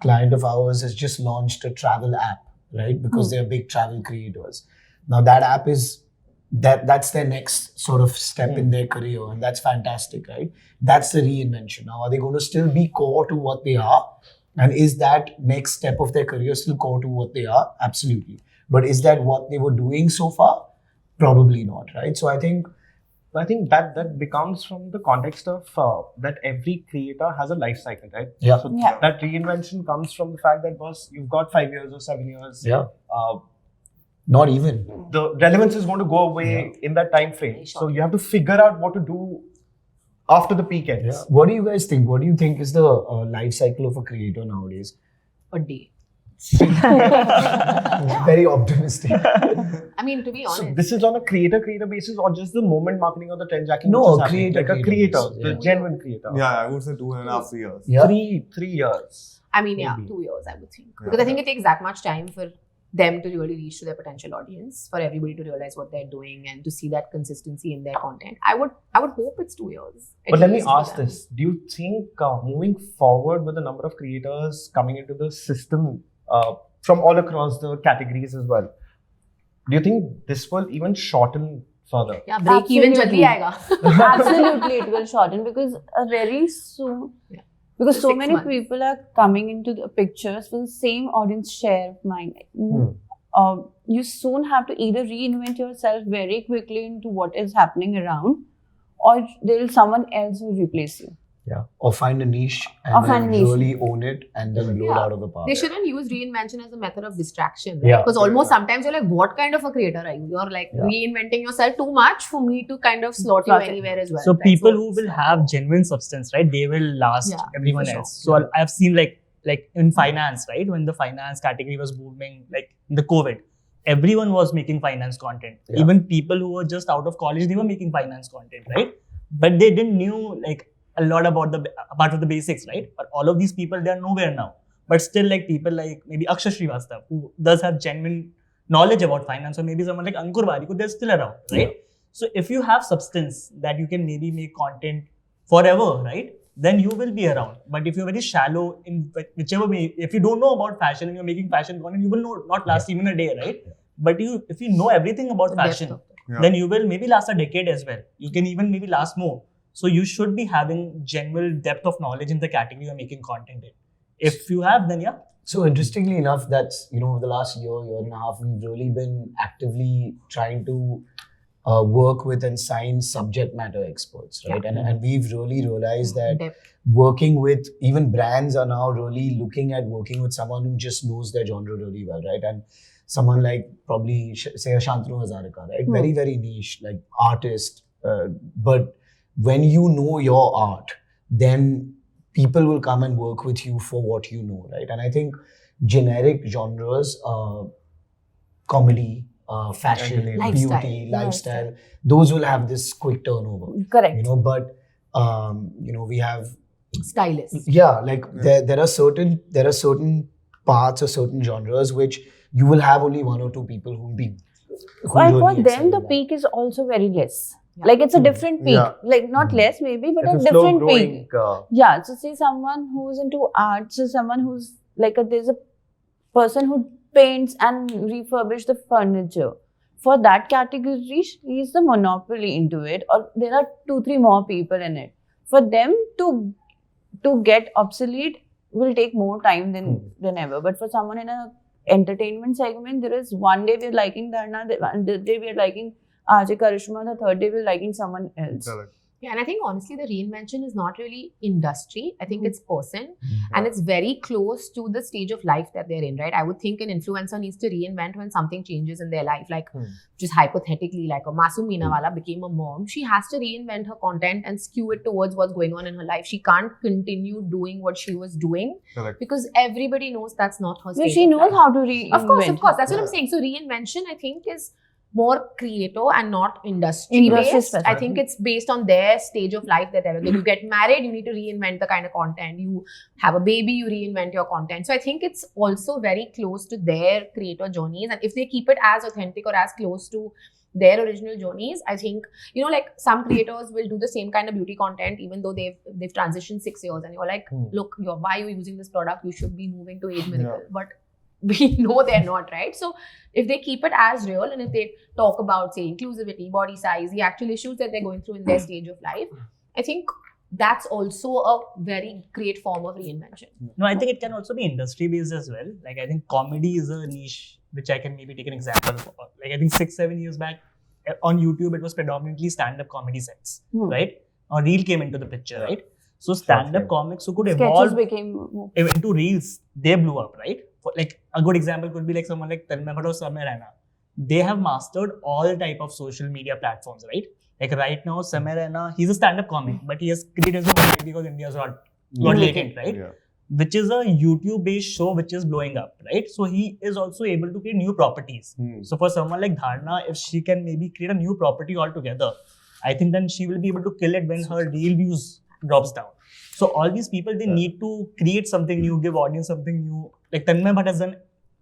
client of ours has just launched a travel app, right? Because they're big travel creators. Now that app is, that's their next sort of step in their career, and that's fantastic, right? That's the reinvention. Now, are they going to still be core to what they are? And is that next step of their career still core to what they are? Absolutely. But is that what they were doing so far? Probably not, right? So I think that becomes from the context of that every creator has a life cycle, right? Yeah. So that reinvention comes from the fact that, boss, you've got 5 years or 7 years. Yeah. Not even. The relevance is going to go away in that time frame. So you have to figure out what to do after the peak ends. Yeah. What do you guys think? What do you think is the life cycle of a creator nowadays? a day. Very optimistic. To be honest. So this is on a creator basis, or just the moment marketing or the trend jacking? No, which is creator. like a creator, Yeah. the genuine creator. Yeah, I would say 2.5 years. Yeah. 3 years. Maybe. 2 years, I would think. Because I think it takes that much time for them to really reach to their potential audience, for everybody to realize what they're doing and to see that consistency in their content. I would hope it's 2 years. But let me ask this. Do you think moving forward with the number of creators coming into the system from all across the categories as well, do you think this will even shorten further. Yeah, break even jaldi Absolutely. aayega. Absolutely, it will shorten because very soon, Yeah. because so 6 many months. people are coming into the pictures with the same audience share of mind. You soon have to either reinvent yourself very quickly into what is happening around, or there will someone else who replace you. Yeah. Or find a niche Or and find then a niche. really own it and then blow it Yeah. out of the park. They shouldn't use reinvention as a method of distraction, right? Yeah. Because almost sometimes you're like, what kind of a creator are you? You're like Yeah. reinventing yourself too much for me to kind of slot you Slot it. anywhere as well. So right? people who will have genuine substance, right, they will last Yeah, everyone for sure. else. So I've seen like in finance, right, when the finance category was booming, like in the COVID, everyone was making finance content. Yeah. Even people who were just out of college, they were making finance content, right? But they didn't knew like a lot about the basics, right? But all of these people, they are nowhere now. But still, like people like maybe Akshay Srivastav, who does have genuine knowledge about finance, or maybe someone like Ankur Warikoo, they're still around, right? Yeah. So if you have substance that you can maybe make content forever, right, then you will be around. But if you're very shallow in whichever way, if you don't know about fashion and you're making fashion content, you will not last even a day, right? But if you know everything about The depth fashion, of it. Yeah. then you will maybe last a decade as well. You can even maybe last more. So you should be having general depth of knowledge in the category you're making content in. If you have, then yeah. So interestingly enough, that's, over the last year and a half, we've really been actively trying to work with and sign subject matter experts, right? And we've really realized that Depth. working with, even brands are now really looking at working with someone who just knows their genre really well, right? And someone like probably, say, a Shantanu Hazarika, right? Very, very niche, like artist. But when you know your art, then people will come and work with you for what you know, right? And I think generic genres, comedy, fashion, Lifestyle. beauty, lifestyle, those will have this quick turnover. Correct. But we have Stylists. there are certain parts or certain genres which you will have only one or two people who will be. who And for really them, excel the in that. peak is also very less. Yeah. Like it's a different peak. Yeah. Like not less maybe, but It's a a slow different growing. peak. Yeah. So say someone who's into art, so someone who's like there's a person who paints and refurbish the furniture. For that category, he's the monopoly into it, or there are 2-3 more people in it. For them to get obsolete will take more time than ever. But for someone in a entertainment segment, there is one day we're liking Dharna, the day we're liking Ajay Karishma, the third day we're liking someone else. Correct. Yeah, and I think honestly, the reinvention is not really industry. I think it's person, and it's very close to the stage of life that they're in, right? I would think an influencer needs to reinvent when something changes in their life. Like, just hypothetically, like a Masoom Meenawala became a mom. She has to reinvent her content and skew it towards what's going on in her life. She can't continue doing what she was doing Correct. because everybody knows that's not her So stage she of knows life. how to reinvent. Of course. That's what Yeah. I'm saying. So reinvention, I think, is more creative and not industry Industry based. specific. I think it's based on their stage of life that they're in. When you get married, you need to reinvent the kind of content. You have a baby, you reinvent your content. So I think it's also very close to their creator journeys. And if they keep it as authentic or as close to their original journeys, I think, like some creators will do the same kind of beauty content even though they've transitioned 6 years, and you're like, look, why are you using this product? You should be moving to Age Miracle. But we know they're not, right? So if they keep it as real, and if they talk about, say, inclusivity, body size, the actual issues that they're going through in their stage of life, I think that's also a very great form of reinvention. No, I think it can also be industry based as well. Like I think comedy is a niche which I can maybe take an example for. Like I think 6-7 years back on YouTube, it was predominantly stand-up comedy sets, right? Or reel came into the picture, right? So stand-up comics who could Sketches evolve became into reels, they blew up, right? Like a good example could be like someone like Tanmay Bhatt or Samay Raina. They have mastered all type of social media platforms, right? Like right now, Samay Raina, he's a stand-up comic, but he has created his own IP because India's not latent, right? Yeah. Which is a YouTube-based show which is blowing up, right? So he is also able to create new properties. So for someone like Dharna, if she can maybe create a new property altogether, I think then she will be able to kill it when her real views drops down. So all these people, they need to create something new, give audience something new. Like Tanmay Bhatt has done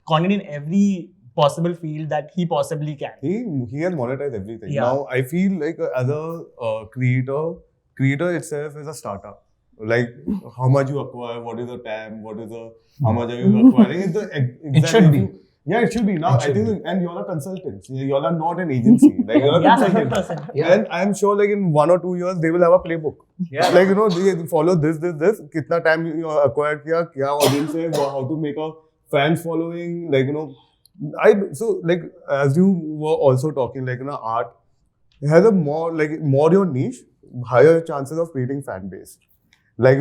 content in every possible field that he possibly can. He has monetized everything. Yeah. Now I feel like as a creator itself is a startup. Like how much you acquire, what is the TAM, how much are you acquiring? It's the It should be. Yeah, it should be. Now, It should I think, and you're a consultant. You're not an agency. Like, you're a Yeah, consultant. 100%. Yeah. And I'm sure, like, in 1 or 2 years, they will have a playbook. Yeah. Like, they follow this. Kitna time you acquire kiya, kya audience hai, how to make a fan following. Like, so, like, as you were also talking, like, art has a more your niche, higher chances of creating fan base. Like,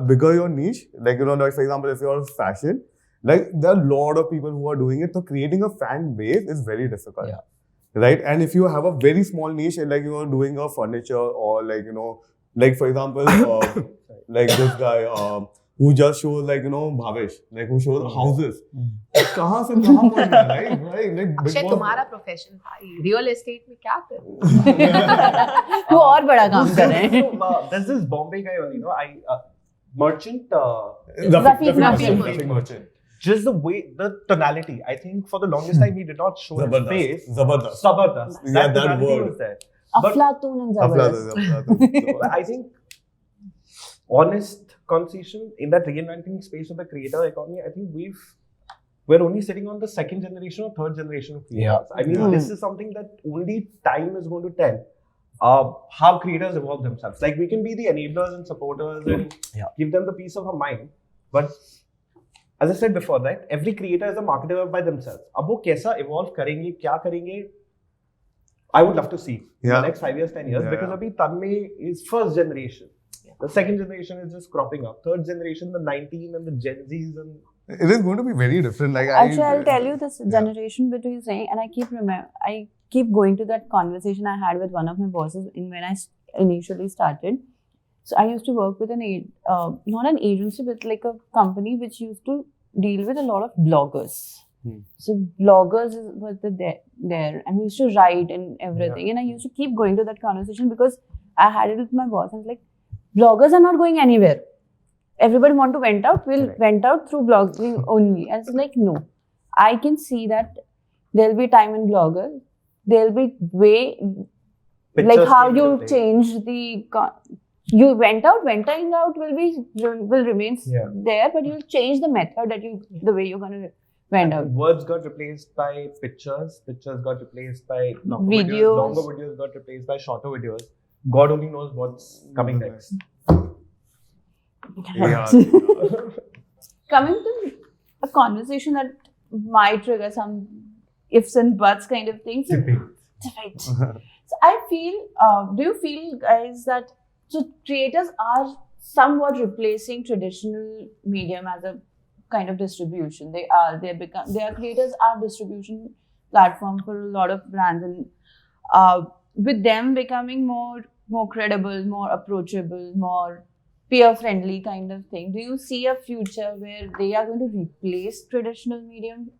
bigger your niche, like, like, for example, if you're fashion, like, there are a lot of people who are doing it. So creating a fan base is very difficult. Yeah. Right? And if you have a very small niche, like, you are doing a furniture or, like, like, for example, like this guy who just shows, like, Bhavesh, like, who shows houses. कहाँ से कहाँ पहुँच गया, right? Like, Akshay, तुम्हारा profession भाई real estate में क्या कर रहे हो? वो और बड़ा काम कर रहे हैं. So, there's this Bombay guy only, merchant. Rafiq Merchant. Just the way, the tonality. I think for the longest time he did not show his face. Zabardast. Zabardast. Yeah, that tonality word. was there. But Aflatun and Zabardast. but I think honest conversation in that reinventing space of the creator economy, I think we're only sitting on the second generation or third generation of creators. I mean, this is something that only time is going to tell how creators evolve themselves. Like, we can be the enablers and supporters and give them the peace of our mind, but as I said before, that every creator is a marketer by themselves. अब वो कैसा evolve करेंगे, क्या करेंगे? I would love to see in the next 5 years, 10 years, because अभी Tanmay is first generation. The second generation is just cropping up. Third generation, the 19 and the Gen Zs and. It is going to be very different. Like, Actually, I'll tell you this generation between saying, and I keep going to that conversation I had with one of my bosses when I initially started. So I used to work with not an agency, but like a company which used to deal with a lot of bloggers. So bloggers were there, and we used to write and everything. And I used to keep going to that conversation because I had it with my boss. And I was like, bloggers are not going anywhere. Everybody want to vent out. We'll vent out through blogging only. And it's like, no. I can see that there'll be time in bloggers. There'll be way, Pictures like how came into you play. change the... You venting out will remain there, but you'll change the method the way you're going to vent out. Words got replaced by pictures. Pictures got replaced by longer Videos. Longer videos got replaced by shorter videos. God only knows what's coming next. Yeah. Coming to a conversation that might trigger some ifs and buts kind of things. Debate. So I feel, do you feel, guys, that so creators are somewhat replacing traditional medium as a kind of distribution? Creators are distribution platform for a lot of brands, and with them becoming more credible, more approachable, more peer-friendly kind of thing. Do you see a future where they are going to replace traditional medium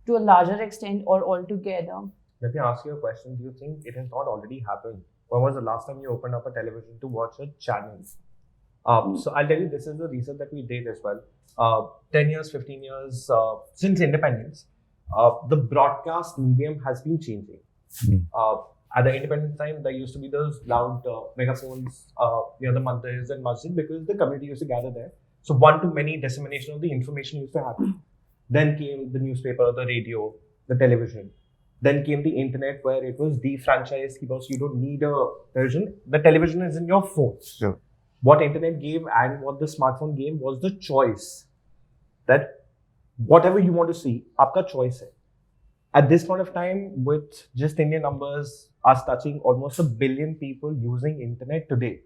to a larger extent or altogether? Let me ask you a question. Do you think it has not already happened? When was the last time you opened up a television to watch a channel? So I'll tell you, this is the research that we did as well. 10 years, 15 years since independence, the broadcast medium has been changing. At the independence time, there used to be those loud megaphones near the mandirs and masjid because the community used to gather there. So one-to-many dissemination of the information used to happen. Then came the newspaper, the radio, the television. Then came the internet, where it was defranchised because you don't need a television. The television is in your phone. Sure. What internet gave and what the smartphone gave was the choice. That whatever you want to see, aapka choice hai. At this point of time, with just Indian numbers, us touching almost 1 billion people using internet today.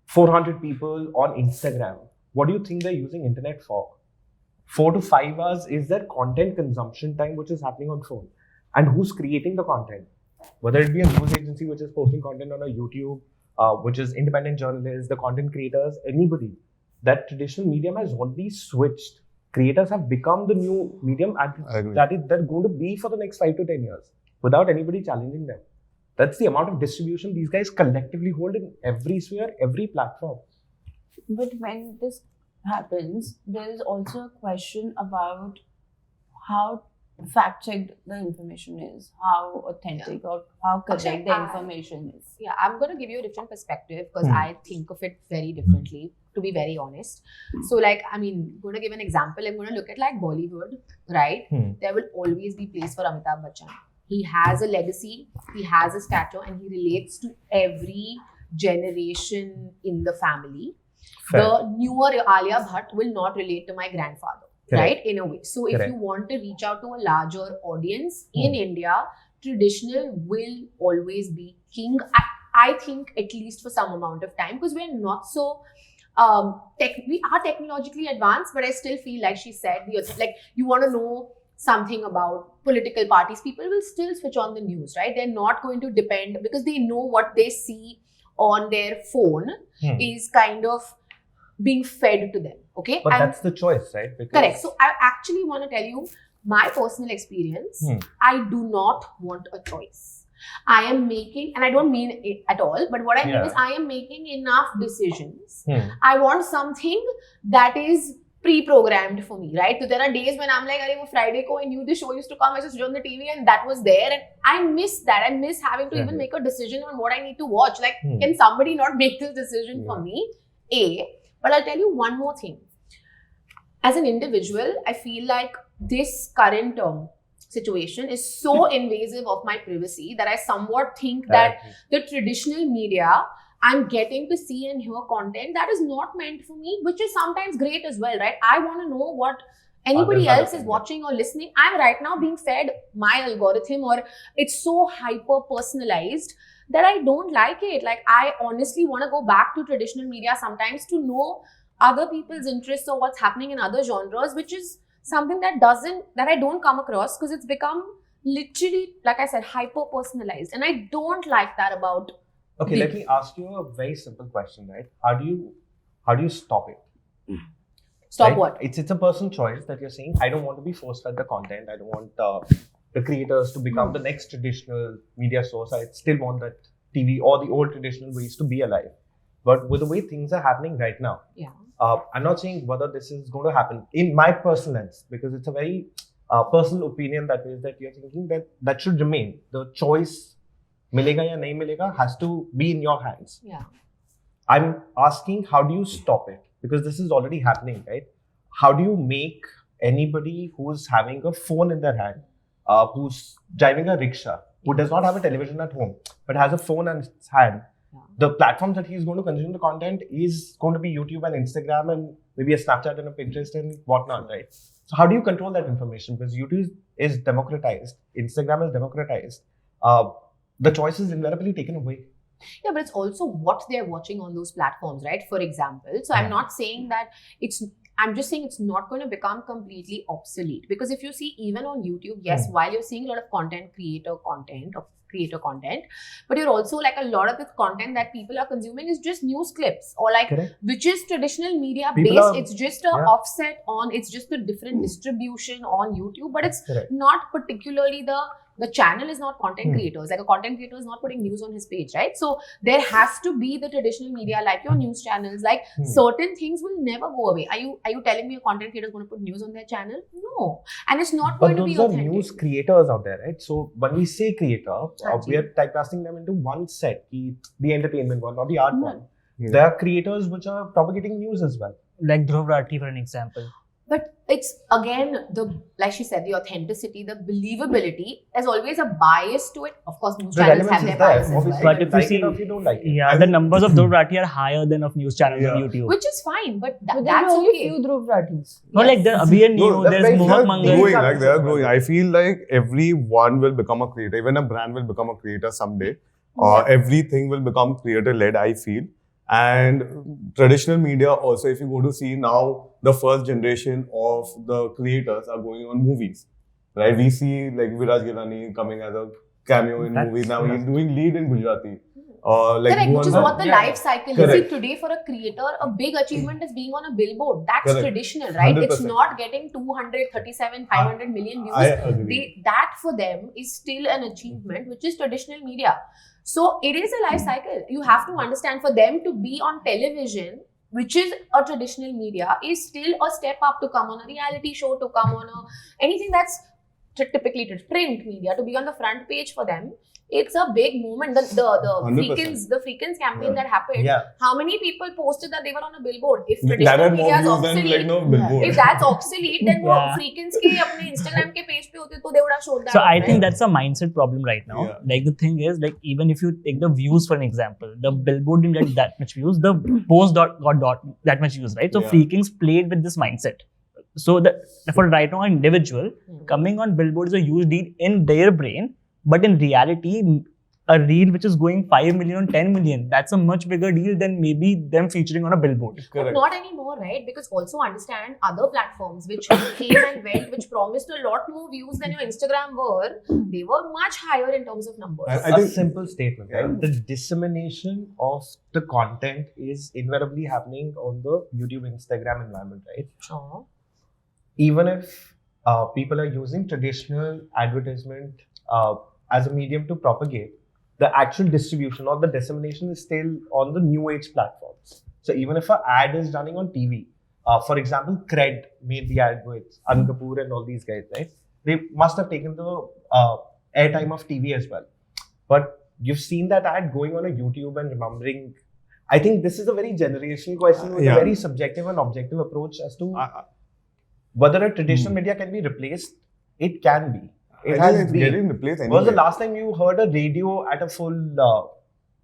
400 people on Instagram. What do you think they're using internet for? 4 to 5 hours is their content consumption time, which is happening on phone. And who's creating the content? Whether it be a news agency which is posting content on a YouTube, which is independent journalists, the content creators, anybody. That traditional medium has already switched. Creators have become the new medium, and they're going to be for the next 5 to 10 years without anybody challenging them. That's the amount of distribution these guys collectively hold in every sphere, every platform. But when this happens, there is also a question about how fact-checked the information is, how authentic or how correct the information is. Yeah, I'm going to give you a different perspective because I think of it very differently. to be very honest. So like, I mean, I'm going to give an example. I'm going to look at like Bollywood, right? There will always be place for Amitabh Bachchan. He has a legacy, he has a stature, and he relates to every generation in the family. Fair. The newer Alia Bhatt will not relate to my grandfather, right? In a way. So if Correct. you want to reach out to a larger audience in India, traditional will always be king. I think at least for some amount of time, because we're not so we are technologically advanced, but I still feel like she said, like you want to know something about political parties, people will still switch on the news, right? They're not going to depend, because they know what they see on their phone is kind of being fed to them, okay? But And that's the choice, right? Because correct. So I actually want to tell you my personal experience. I do not want a choice. I am making, and I don't mean it at all, but what I mean is I am making enough decisions. I want something that is pre-programmed for me, right? So there are days when I'm like, "Arey, Friday ko I knew this show used to come, I just on the TV and that was there," and I miss that. I miss having to even make a decision on what I need to watch. Like, can somebody not make this decision for me? But I'll tell you one more thing. As an individual, I feel like this current situation is so invasive of my privacy that I somewhat think that the traditional media, I'm getting to see and hear content that is not meant for me, which is sometimes great as well, right? I want to know what anybody else is watching or listening. I'm right now being fed my algorithm, or it's so hyper personalized that I don't like it. Like, I honestly want to go back to traditional media sometimes to know other people's interests or what's happening in other genres, which is something that I don't come across, because it's become literally, like I said, hyper personalized, and I don't like that about. Okay, let me ask you a very simple question, right? How do you stop it? Stop right? what? It's a personal choice that you're saying. I don't want to be forced fed the content. I don't want the creators to become the next traditional media source. I still want that TV or the old traditional ways to be alive. But with the way things are happening right now, I'm not saying whether this is going to happen in my personal lens, because it's a very personal opinion that is that you're thinking that should remain. The choice, milega ya nahi milega, has to be in your hands. Yeah. I'm asking, how do you stop it? Because this is already happening, right? How do you make anybody who's having a phone in their hand, who's driving a rickshaw, who does not have a television at home, but has a phone in his hand, the platforms that he's going to consume the content is going to be YouTube and Instagram and maybe a Snapchat and a Pinterest and whatnot, right? So how do you control that information? Because YouTube is democratized, Instagram is democratized. The choice is invariably taken away. Yeah, but it's also what they're watching on those platforms, right? For example, so I'm not saying that I'm just saying it's not going to become completely obsolete, because if you see even on YouTube, yes, while you're seeing a lot of creator content, but you're also like a lot of the content that people are consuming is just news clips, or like which is traditional media based. It's just a offset on, it's just a different distribution on YouTube, but it's not particularly the channel is not content creators. Like, a content creator is not putting news on his page, right? So there has to be the traditional media, like your news channels, like certain things will never go away. Are you telling me a content creator is going to put news on their channel? No. And it's not going to be authentic. But those are news creators out there, right? So when we say creator, we are typecasting them into one set, the entertainment one or the art one. There are creators which are propagating news as well. Like Dhruv Rathi, for an example. But it's, again, like she said, the authenticity, the believability. There's always a bias to it. Of course, news channels have their biases as well. But if you see, if you don't like it. the numbers of Dhruv Rathi are higher than of news channels on YouTube. Which is fine, but But that's only okay. few Dhruv Rathis. No, like there are new, there's Mohak Mangal. They are growing. I feel like everyone will become a creator. Even a brand will become a creator someday. Everything will become creator-led, I feel. And traditional media also, if you go to see now, the first generation of the creators are going on movies, right? We see like Viraj Gilani coming as a cameo in movies. Now he's doing lead in Gujarati. Like correct, which is what the life cycle is. Correct. See, today for a creator, a big achievement is being on a billboard. That's traditional, right? 100%. It's not getting 237, 500 million views. I agree. That for them is still an achievement, which is traditional media. So it is a life cycle. You have to understand, for them to be on television, which is a traditional media, is still a step up to come on a reality show, to come on anything that's typically to print media, to be on the front page for them, it's a big moment. The 100%. Freakins campaign that happened. Yeah. How many people posted that they were on a billboard? If That traditional had media is more views than obsolete, billboard. if that's obsolete, then वो Yeah. Freakins के अपने Instagram के page पे होते तो they would have shown that. So I right? think that's a mindset problem right now. Yeah. Like the thing is, like even if you take the views for an example, the billboard didn't get that much views, the post got that much views, right? So Yeah. Freakings played with this mindset. So that for right now, an individual coming on billboard is a huge deal in their brain, but in reality, a reel which is going 5 million, 10 million, that's a much bigger deal than maybe them featuring on a billboard. But Correct. not anymore, right? Because also understand other platforms which came and went, which promised a lot more views than your Instagram were, they were much higher in terms of numbers. I A think simple statement, right? Yeah. The dissemination of the content is invariably happening on the YouTube, Instagram environment, right? Sure. Even if people are using traditional advertisement as a medium to propagate, the actual distribution or the dissemination is still on the new age platforms. So even if an ad is running on TV, for example, Cred made the ad with Ann Kapoor and all these guys, right? They must have taken the airtime of TV as well. But you've seen that ad going on a YouTube and remembering. I think this is a very generational question with Yeah. a very subjective and objective approach as to whether a traditional media can be replaced. It can be. I It think has it's been. getting replaced When was the anyway. last time you heard a radio at a full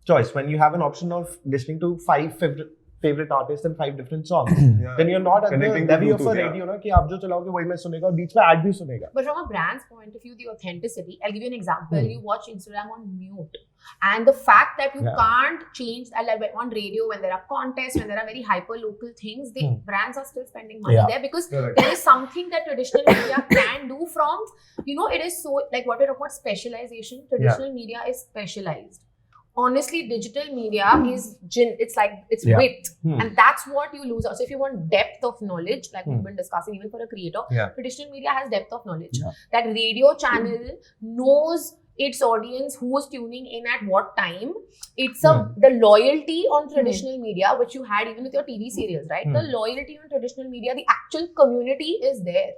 choice, when you have an option of listening to 5 favorite artists and 5 different songs? Yeah. Then you're not at Connecting the to level of a Bluetooth, yeah. radio, ना कि आप जो चलाओगे वही मैं सुनेगा और बीच में ad भी सुनेगा. But from a brand's point of view, the authenticity, I'll give you an example. You watch Instagram on mute. And the fact that you Yeah. can't change, like on radio, when there are contests, when there are very hyper local things, the brands are still spending money Yeah. there because Correct. there is something that traditional media can do from, it is so, like what we're talking about specialization, traditional media is specialized. Honestly, digital media is it's Yeah. width, and that's what you lose out. So if you want depth of knowledge, like we've been discussing, even for a creator, Yeah. traditional media has depth of knowledge. Yeah. That radio channel knows its audience, who is tuning in at what time. It's the loyalty on traditional media, which you had even with your TV serials, right? The loyalty on traditional media, the actual community is there.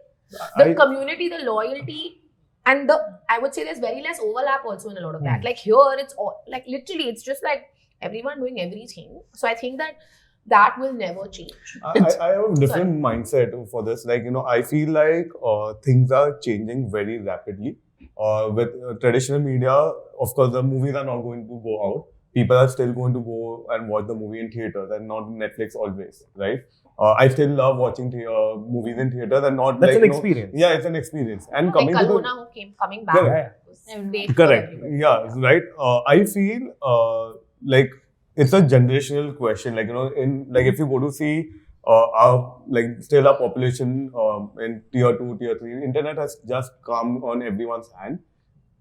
The community, the loyalty, and I would say there's very less overlap also in a lot of that. Like here, it's all, like literally, it's just like everyone doing everything. So I think that will never change. I have a different mindset for this. Like, I feel like things are changing very rapidly. With traditional media, of course, the movies are not going to go out. People are still going to go and watch the movie in theaters and not Netflix always, right? I still love watching movies in theaters and not That's like, an experience. Yeah, it's an experience. And Like coming to the Kalona, who coming back. Correct. was great for Correct. everybody. Yeah, right. I feel like it's a generational question. Like, if you go to see still our population in tier 2, tier 3, internet has just come on everyone's hand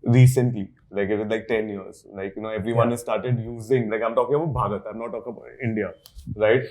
recently. Like it was like 10 years. Like, everyone has started using, like I'm talking about Bharat, I'm not talking about India, right?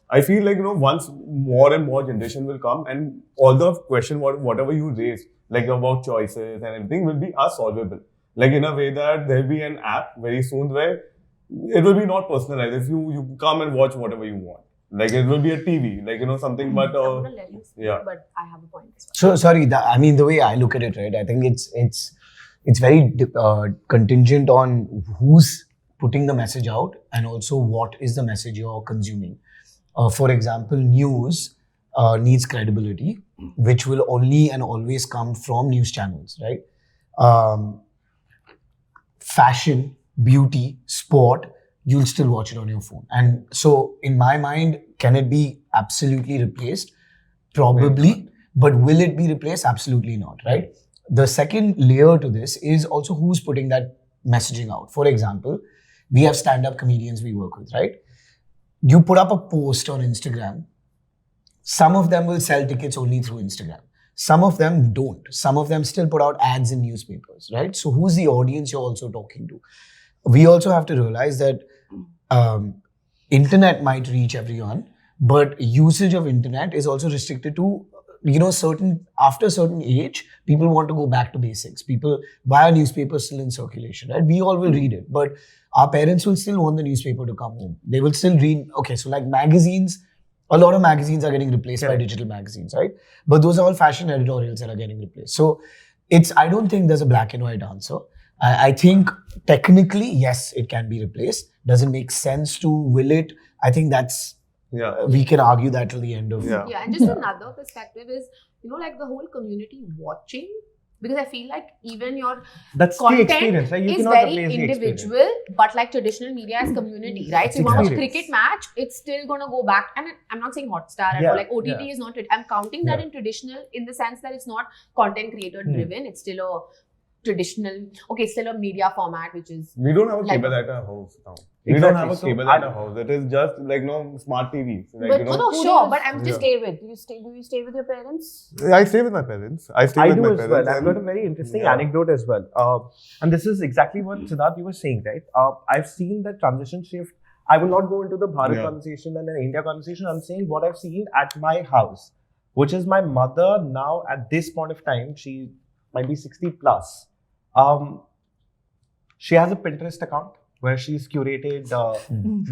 I feel like, once more and more generation will come and all the question, whatever you raise, like about choices and everything will be solvable. Like in a way that there'll be an app very soon where it will be not personalized. If you come and watch whatever you want. Like it will be a TV, like, something, but I'm gonna let you speak, yeah. but I have a point as well. So sorry, the way I look at it, right? I think it's very contingent on who's putting the message out and also what is the message you're consuming. For example, news needs credibility, which will only and always come from news channels, right? Fashion, beauty, sport, you'll still watch it on your phone. And so in my mind, can it be absolutely replaced? Probably. But will it be replaced? Absolutely not, right? The second layer to this is also who's putting that messaging out. For example, we have stand-up comedians we work with, right? You put up a post on Instagram. Some of them will sell tickets only through Instagram. Some of them don't. Some of them still put out ads in newspapers, right? So who's the audience you're also talking to? We also have to realize that internet might reach everyone, but usage of internet is also restricted to, after a certain age, people want to go back to basics. People buy a newspaper still in circulation, right? We all will read it, but our parents will still want the newspaper to come home. They will still read, okay, so like magazines, a lot of magazines are getting replaced by digital magazines, right? But those are all fashion editorials that are getting replaced. So I don't think there's a black and white answer. I think technically, yes, it can be replaced. Does it make sense to will it? I think that's, we can argue that till the end of Yeah. Yeah, and just another perspective is, like the whole community watching, because I feel like even your That's the content experience, right? You is cannot very replace the experience. individual, but like traditional media is community, right? So you want to watch Experience. cricket match, it's still going to go back. And I'm not saying Hotstar and Yeah, all, like OTT yeah. is not, I'm counting that Yeah. in traditional in the sense that it's not content creator driven, it's still a traditional, it's still a media format, which is We don't have a Like- cable at our house now. We Exactly. don't have a So cable at our house. It is just like smart TVs. Like, but you know, Who sure, do but I'm you just stay with? Do you stay with your parents? I stay with my parents. I stay I with do my as parents. well. I've and- got a very interesting Yeah. anecdote as well. And this is exactly what Siddharth, you were saying, right? I've seen the transition shift. I will not go into the Bharat Yeah. conversation and the India conversation. I'm saying what I've seen at my house, which is my mother now at this point of time. She might be 60 plus. She has a Pinterest account where she's curated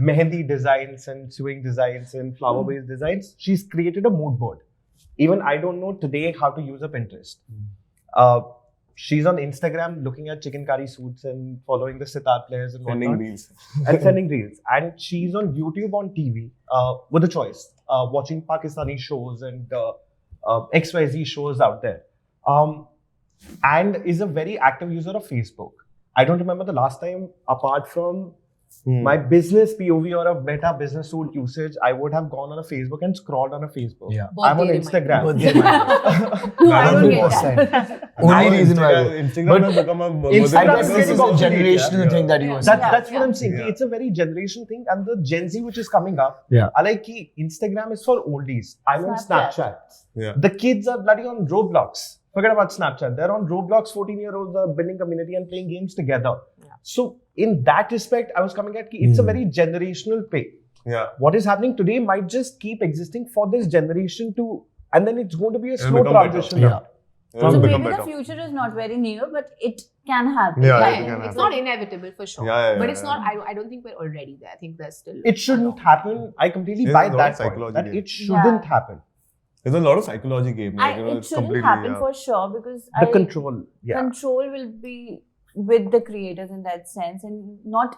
mehendi designs and sewing designs and flower-based designs. She's created a mood board. Even I don't know today how to use a Pinterest. She's on Instagram looking at chicken curry suits and following the sitar players and Sending whatnot. reels. And sending reels. And she's on YouTube on TV with a choice, watching Pakistani shows and XYZ shows out there. And is a very active user of Facebook. I don't remember the last time, apart from my business POV or a beta business suit usage, I would have gone on a Facebook and scrolled on a Facebook. Yeah. I'm on Birthday Instagram. Birthday reminder. No, I don't get 100%. that. Only reason why. Instagram has become a I Instagram guess is this is a getting obsolete, generational yeah. thing that you Yeah. were That, saying. that's what Yeah. I'm saying. Yeah. It's a very generation thing, and the Gen Z which is coming up. Yeah. I like Instagram is for oldies. I'm on Snapchat. Snapchat. Yeah. The kids are bloody on Roblox. Forget about Snapchat. They're on Roblox. 14-year-olds are building community and playing games together. Yeah. So in that respect, I was coming at it's a very generational play. Yeah. What is happening today might just keep existing for this generation to, and then it's going to be a It'll slow become better. transition. Yeah. It'll So become maybe the better. future is not very near, but it can happen. Yeah, Yeah, it can it's happen. not inevitable for sure. Yeah, but it's yeah. not, I don't think we're already there. I think there's still. It shouldn't happen. I completely There's buy a lot that of point. psychology That there. it shouldn't happen. There's a lot of psychology game. Like, It it's shouldn't completely, happen yeah. for sure because The control. Yeah. control will be with the creators in that sense, and not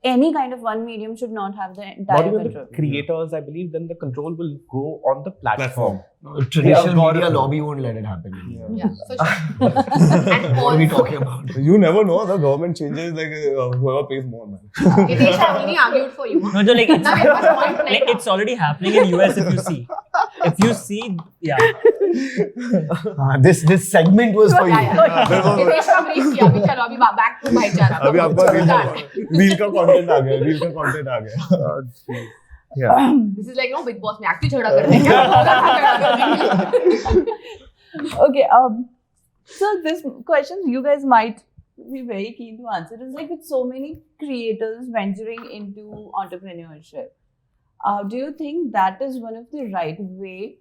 any kind of one medium should not have the Not entire even control. the creators, I believe, then the control will go on the platform. Traditional Yeah, media God. lobby won't let it happen. Yeah, for sure. And What are we also- talking about? You never know. The government changes like whoever pays more, man. Hitesh, I've only argued for you. Huh? No, so like it's, Now we have a point to like it's already happening in US if you see. If you see, yeah. This segment was for you. Hitesh का brief किया अभी चलो अभी back to भाईचारा अभी आपका Done. Reel का content आ गया. रील का कंटेंट आ गया. Yeah. This is like Big Boss में एक्चुअली झगड़ा कर रहे हैं क्या होगा था झगड़ा करने Okay, so this question you guys might be very keen to answer is like with so many creators venturing into entrepreneurship, do you think that is one of the right way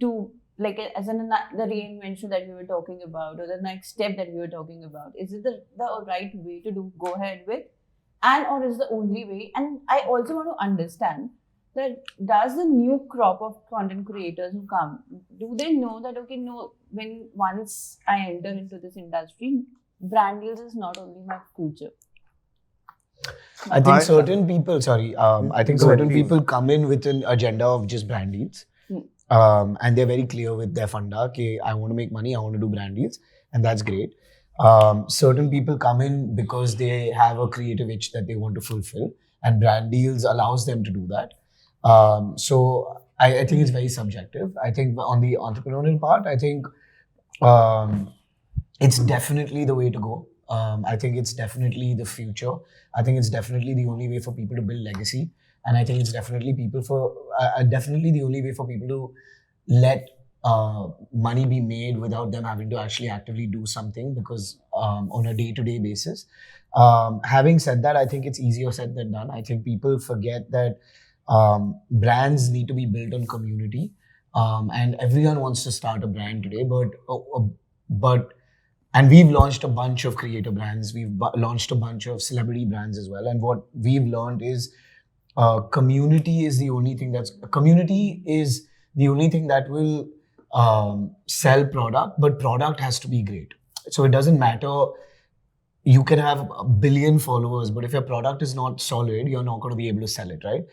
to, like, as in the reinvention that we were talking about, or the next step that we were talking about, is it the right way to go ahead with, and or is the only way? And I also want to understand that does the new crop of content creators who come, do they know that, okay, no, when once I enter into this industry, brand deals is not only my future? I think certain people, I think Go ahead, certain please. people come in with an agenda of just brand deals. And they're very clear with their funda, okay, I want to make money, I want to do brand deals, and that's great. Certain people come in because they have a creative itch that they want to fulfill, and brand deals allows them to do that. So I think it's very subjective. I think on the entrepreneurial part, I think it's definitely the way to go. I think it's definitely the future. I think it's definitely the only way for people to build legacy. And I think it's definitely definitely the only way for people to let money be made without them having to actually actively do something, because on a day-to-day basis. Having said that, I think it's easier said than done. I think people forget that brands need to be built on community, and everyone wants to start a brand today. And we've launched a bunch of creator brands. We've launched a bunch of celebrity brands as well. And what we've learned is community is the only thing that will sell product, but product has to be great. So it doesn't matter. You can have 1 billion followers, but if your product is not solid, you're not going to be able to sell it, right?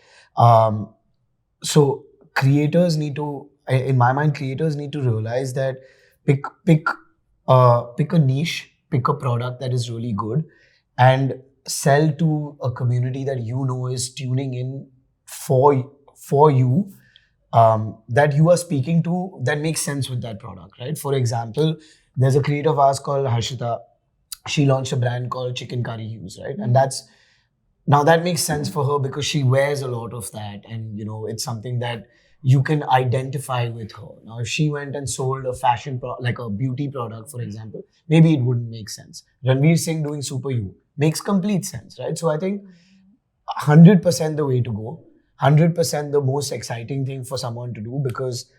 So creators need to, in my mind, creators need to realize that pick a niche, pick a product that is really good, and sell to a community that you know is tuning in for you, that you are speaking to, that makes sense with that product, right? For example, there's a creator of ours called Harshita. She launched a brand called Chicken Curry Hughes, right? And that makes sense for her because she wears a lot of that, and it's something that you can identify with her. Now, if she went and sold a fashion like a beauty product, for example, maybe it wouldn't make sense. Ranveer Singh doing Super You makes complete sense, right? So I think 100% the way to go, 100% the most exciting thing for someone to do, because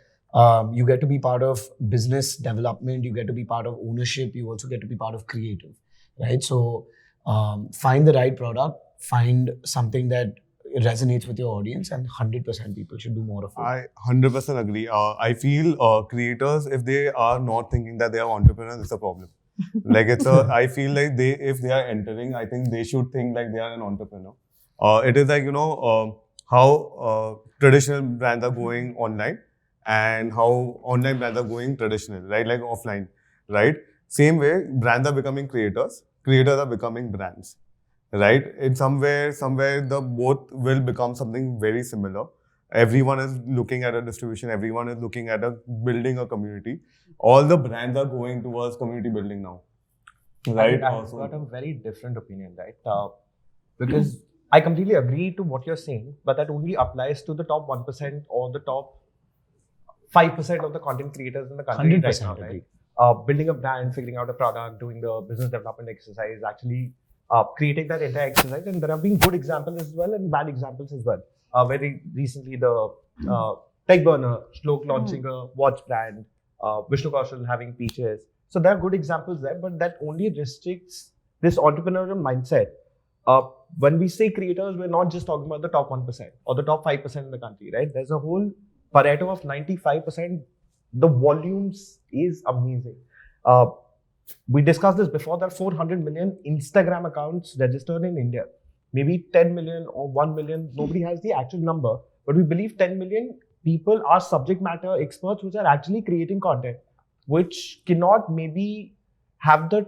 you get to be part of business development, you get to be part of ownership, you also get to be part of creative, right? So find the right product, find something that resonates with your audience, and 100% people should do more of it. I 100% agree. I feel creators, if they are not thinking that they are entrepreneurs, it's a problem. Like I feel like if they are entering, I think they should think like they are an entrepreneur. It is like, how traditional brands are going online and how online brands are going traditional, right? Like offline, right? Same way, brands are becoming creators are becoming brands, right? In somewhere the both will become something very similar. Everyone is looking at a distribution, everyone is looking at building a community. All the brands are going towards community building now, right? I've got a very different opinion, right? Because I completely agree to what you're saying, but that only applies to the top 1% or the top 5% of the content creators in the country right now, right? Building a brand, figuring out a product, doing the business development exercise, actually creating that entire exercise. And there have been good examples as well and bad examples as well. Very recently, the Tech Burner, Shlok launching a watch brand, Vishnu Kaushal having Peaches. So there are good examples there, but that only restricts this entrepreneurial mindset. When we say creators, we're not just talking about the top 1% or the top 5% in the country, right? There's a whole Pareto of 95%. The volumes is amazing. We discussed this before. There are 400 million Instagram accounts registered in India. Maybe 10 million or 1 million. Nobody has the actual number, but we believe 10 million people are subject matter experts which are actually creating content, which cannot maybe have the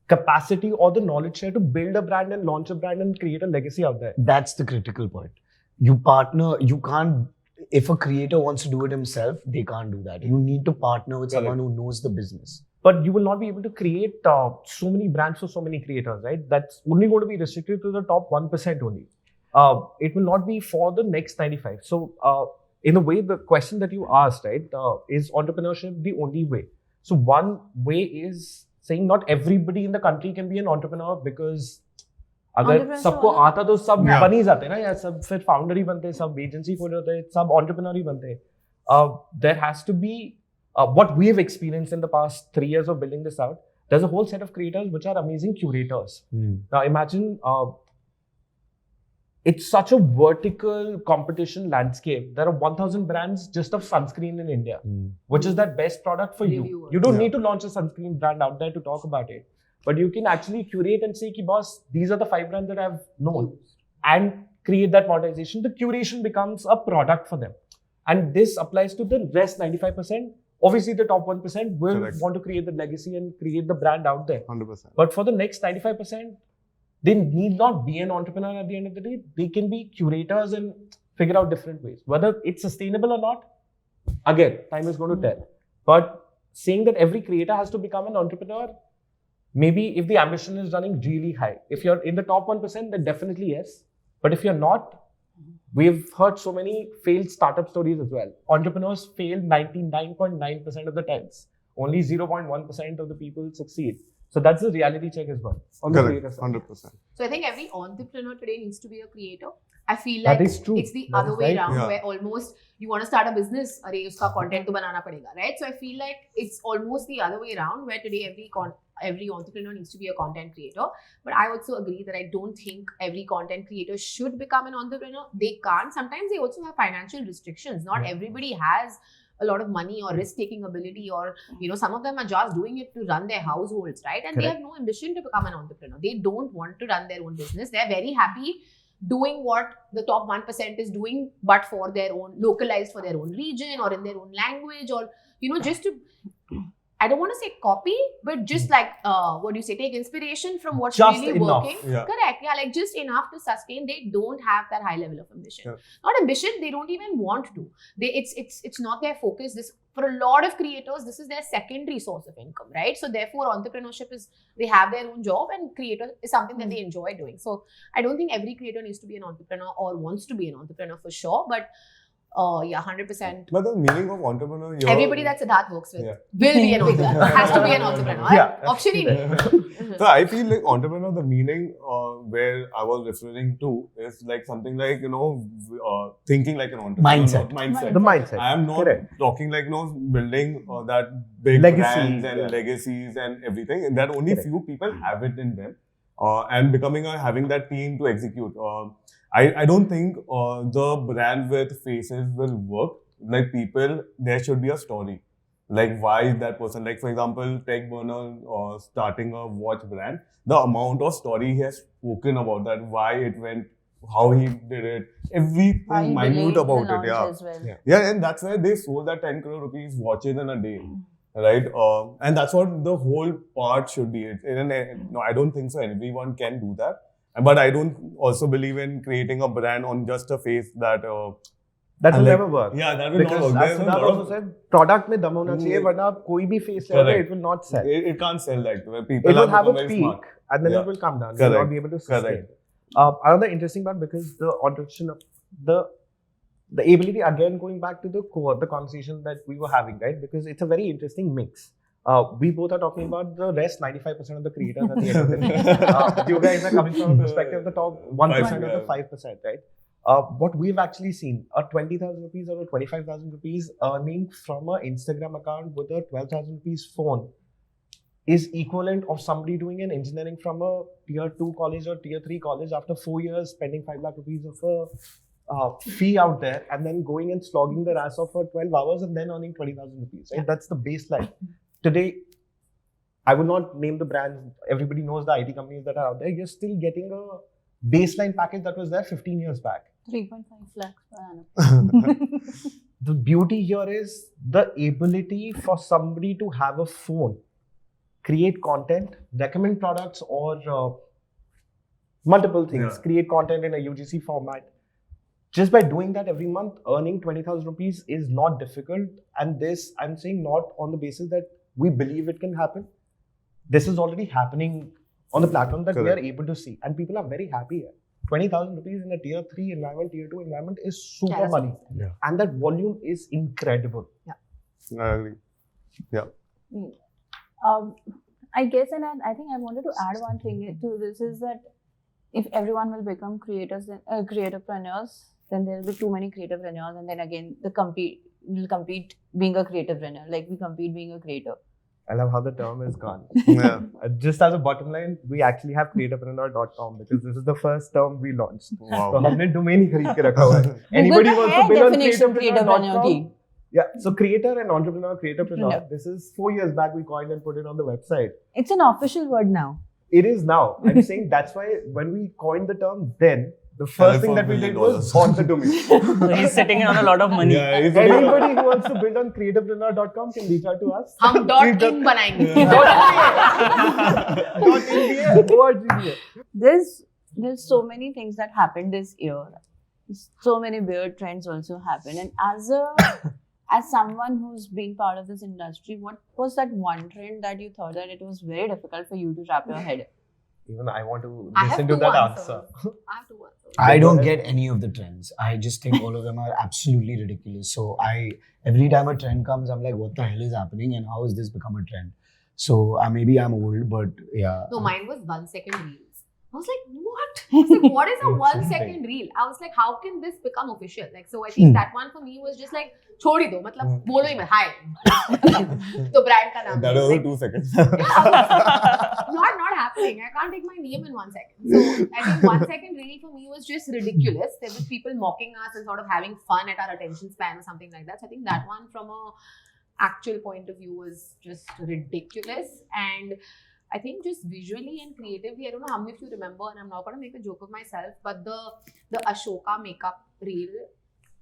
capacity or the knowledge share to build a brand and launch a brand and create a legacy out there. That's the critical point. You partner, you can't, if a creator wants to do it himself, they can't do that. You need to partner with someone who knows the business. But you will not be able to create so many brands for so many creators, right? That's only going to be restricted to the top 1% only. It will not be for the next 95. So in a way, the question that you asked, right, is entrepreneurship the only way? So one way is saying not everybody in the country can be an entrepreneur, because अगर सबको आता तो सब बन ही जाते ना यार, सब फिर फाउंडर ही बनते, सब एजेंसी खोल जाते, सब entrepreneur ही बनते. There has to be what we have experienced in the past 3 years of building this out. There's a whole set of creators which are amazing curators. Now imagine it's such a vertical competition landscape. There are 1,000 brands just of sunscreen in India, which is that best product for you. You don't need to launch a sunscreen brand out there to talk about it, but you can actually curate and say, boss, these are the 5 brands that I've known, and create that monetization. The curation becomes a product for them. And this applies to the rest 95%. Obviously, the top 1% will want to create the legacy and create the brand out there. 100%. But for the next 95%, they need not be an entrepreneur at the end of the day. They can be curators and figure out different ways. Whether it's sustainable or not, again, time is going to tell. But saying that every creator has to become an entrepreneur, maybe if the ambition is running really high. If you're in the top 1%, then definitely yes. But if you're not, we've heard so many failed startup stories as well. Entrepreneurs fail 99.9% of the times. Only 0.1% of the people succeed. So that's the reality check as well. On the creator side. 100%. So I think every entrepreneur today needs to be a creator. I feel like that is true. It's the other way around, where almost you want to start a business, arey uska content to banana padega, right? So I feel like it's almost the other way around, where today every entrepreneur needs to be a content creator. But I also agree that I don't think every content creator should become an entrepreneur. They can't. Sometimes they also have financial restrictions. Not everybody has a lot of money or risk-taking ability, or some of them are just doing it to run their households, right? And they have no ambition to become an entrepreneur. They don't want to run their own business. They're very happy doing what the top 1% is doing, but for their own, localized for their own region or in their own language, or just to, I don't want to say copy, but just like take inspiration from what's Just really enough. working. Yeah. Correct. Yeah, like just enough to sustain. They don't have that high level of ambition. Yeah. Not ambition, they don't even want to. It's not their focus. For a lot of creators, this is their secondary source of income, right? So therefore, entrepreneurship is, they have their own job, and creator is something that they enjoy doing. So I don't think every creator needs to be an entrepreneur or wants to be an entrepreneur for sure, but 100%. But the meaning of entrepreneur here. Everybody that Siddharth works with Yeah. will be an entrepreneur. Has to be an entrepreneur. Yeah. Option ही नहीं. So I feel like entrepreneur, the meaning where I was referring to is like something like, thinking like an entrepreneur. Mindset. Mindset. The mindset. I am not Correct. talking like, building that big Legacies, brands and yeah. legacies and everything. And that only Correct. few people have it in them. And having that team to execute. I don't think the brand with faces will work. Like people, there should be a story. Like why is that person? Like for example, Tech Burner starting a watch brand. The amount of story he has spoken about that, why it went, how he did it, everything minute about it. Yeah. Well. Yeah, and that's why they sold that 10 crore rupees watches in a day. Right? And that's what the whole part should be. No, I don't think so. Everyone can do that. But I don't also believe in creating a brand on just a face that... That will like- never work. Yeah, that will Because not work. as There's a Siddharth lot also of- said, product में दम होना चाहिए, वरना आप कोई भी face ले आओगे, Correct. it will not sell. It can't sell like that. People It will have have a become very peak smart. and then Yeah. it will come down. You will not Correct. be able to sustain. Correct. Another interesting part, because the entrepreneurship, the ability, again going back to the core, the conversation that we were having, right? Because it's a very interesting mix. We both are talking about the rest 95% of the creators at the end of the day. You guys are coming from a perspective of the top 1% of the 5%, right? What we've actually seen, a 20,000 rupees or a 25,000 rupees earning from an Instagram account with a 12,000 rupees phone is equivalent of somebody doing an engineering from a tier 2 college or tier 3 college after 4 years spending 5 lakh rupees of a fee out there and then going and slogging their ass off for 12 hours and then earning 20,000 rupees. Right? That's the baseline. Today, I will not name the brands. Everybody knows the IT companies that are out there. You're still getting a baseline package that was there 15 years back. 3.5 lakhs per annum. The beauty here is the ability for somebody to have a phone, create content, recommend products or multiple things, Yeah. create content in a UGC format. Just by doing that every month, earning 20,000 rupees is not difficult. And this, I'm saying not on the basis that we believe it can happen. This is already happening on the platform that we are Correct. able to see. And people are very happy here. 20,000 rupees in a tier 3 environment, tier 2 environment is super that's money. Yeah. And that volume is incredible. I agree. I guess, and I think I wanted to add one thing to this is that if everyone will become creatorpreneurs, then there will be too many creatorpreneurs, and then again we'll compete being a creatorpreneur, like we compete being a creator. I love how the term is gone. Yeah. Just as a bottom line, we actually have creatorpreneur.com because this is the first term we launched. Wow. So हमने domain ही खरीद के रखा हुआ है. Anybody Google wants है to build on definition creatorpreneur की. creatorpreneur.com? Yeah, so creator and entrepreneur, creatorpreneur. Yeah. This is 4 years back we coined and put it on the website. It's an official word now. It is now. I'm saying that's why when we coined the term then, the first thing that we did was bought the domain. So he's sitting on a lot of money. Yeah, it's Anybody who wants to build on creatorpreneur.com can reach out to us. हम .in बनाएंगे. .in. There's so many things that happened this year. So many weird trends also happened. And as someone who's been part of this industry, what was that one trend that you thought that it was very difficult for you to wrap your head? Even I want to I have listen to two that answers. answer. I have to answer. I don't get any of the trends. I just think all of them are absolutely ridiculous. So every time a trend comes, I'm like, what the hell is happening and how has this become a trend? So maybe I'm old, but yeah. No, mine was 1 second reels. I was like, what? I was like, what is a 1 second reel? I was like, how can this become official? Like, so I think that one for me was just like, छोड़ ही दो, मतलब बोलो ही मत, hi. तो brand का नाम. That was Like, 2 seconds. not happen. thing. I can't take my name in 1 second. So I think 1 second really for me was just ridiculous. There was people mocking us and sort of having fun at our attention span or something like that. So I think that one from a actual point of view was just ridiculous. And I think just visually and creatively, I don't know how many of you remember, and I'm not going to make a joke of myself, but the Ashoka makeup reel,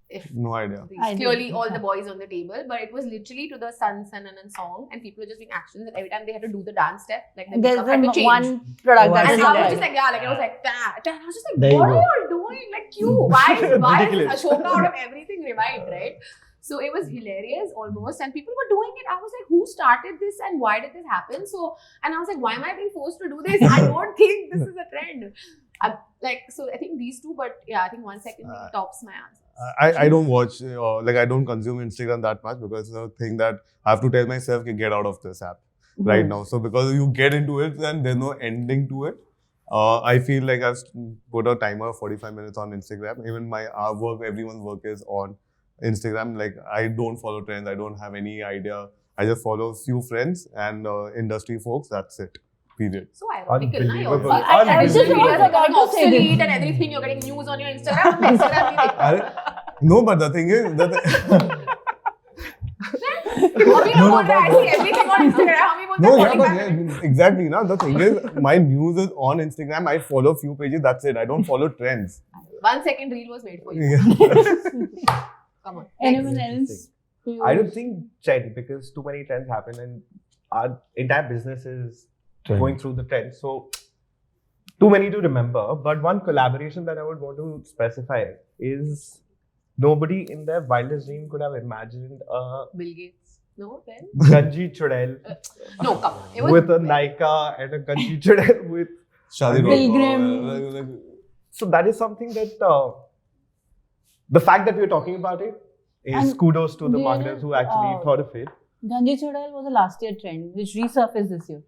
if No idea. clearly all the boys on the table, but it was literally to the Sun song, and people were just doing actions, and every time they had to do the dance step, like the There's makeup had to change. one product Oh, I that's And see I in was that. just like, yeah, like it was like that. And I was just like, There you what go. are you all doing? Like, cute. Why is Ridiculous. Ashoka out of everything revived, right? So it was hilarious almost, and people were doing it. I was like, who started this and why did this happen? So, and I was like, why am I being forced to do this? I don't think this is a trend. So I think these two, but yeah, I think 1 second tops my answers. I don't watch, I don't consume Instagram that much because it's a thing that I have to tell myself, get out of this app right now. So because you get into it and there's no ending to it, I feel like I've put a timer of 45 minutes on Instagram. Even our work, everyone's work is on Instagram. Like, I don't follow trends. I don't have any idea. I just follow few friends and industry folks. That's it. Period. So ironical, na? Unbelievable. I was just You're about becoming to say this. obsolete and everything. You're getting news on your Instagram. No, but the thing is that अभी तो बोल रहा है, I see everything on Instagram. हम ही बोलते no, हैं yeah, 45 but minutes. yeah, exactly. Now the thing is, my news is on Instagram. I follow few pages. That's it. I don't follow trends. 1 second reel was made for you. Come on. Anyone else? I don't think trend, because too many trends happen and our entire business is going through the trends. So too many to remember. But one collaboration that I would want to specify is nobody in their wildest dream could have imagined a Bill Gates. No, then? Ganji Chudel No, come on. It was with a Nika and a Ganji Chudel with. Shadi Pilgrim. So that is something that the fact that we're talking about it is And kudos to the there marketers is, who actually thought of it. Ganji Chodal was a last year trend which resurfaced this year.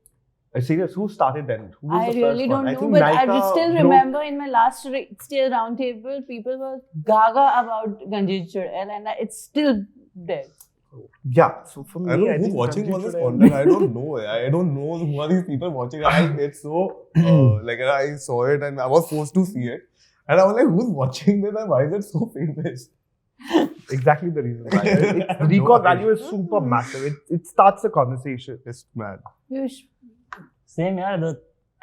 Serious, who started then? Who was I the really first one? don't know, think but I Nykaa still broke- remember in my last year roundtable, people were gaga about Ganji Chodal, and it's still there. Yeah, so for me, I don't know I who's think watching Ganji all this Chudel- content. I don't know. I don't know who are these people watching. It's so I saw it and I was forced to see it, and I was like, who's watching this and why is it so famous? Exactly the reason why. The No recall idea. value is super massive. It starts a conversation. It's mad. Piyush, Same, yeah.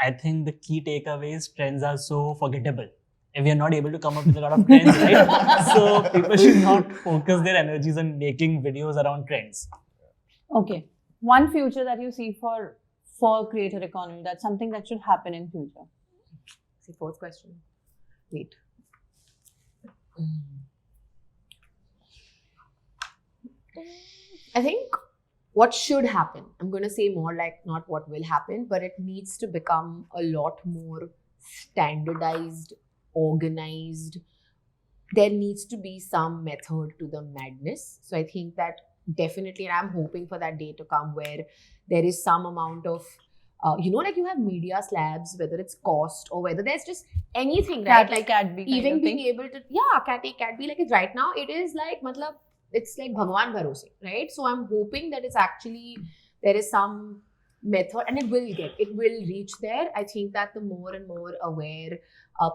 I think the key takeaways, trends are so forgettable. If we are not able to come up with a lot of trends, right? So people should not focus their energies on making videos around trends. okay. One future that you see for creator economy, that's something that should happen in future. See, fourth question. Wait. I think what should happen, I'm going to say more like not what will happen, but it needs to become a lot more standardized, organized. There needs to be some method to the madness. So I think that definitely, and I'm hoping for that day to come where there is some amount of, like you have media slabs, whether it's cost or whether there's just anything, right? Like cat B kind even of being thing. able to, cat A, cat B, like it's right now, it is like, it's like Bhagwan Bharose, right? So I'm hoping that it's actually, there is some method and it will reach there. I think that the more and more aware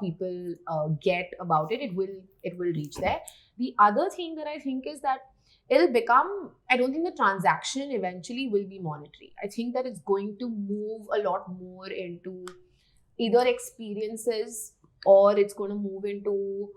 people get about it, it will reach there. The other thing that I think is that it'll become, I don't think the transaction eventually will be monetary. I think that it's going to move a lot more into either experiences or it's going to move into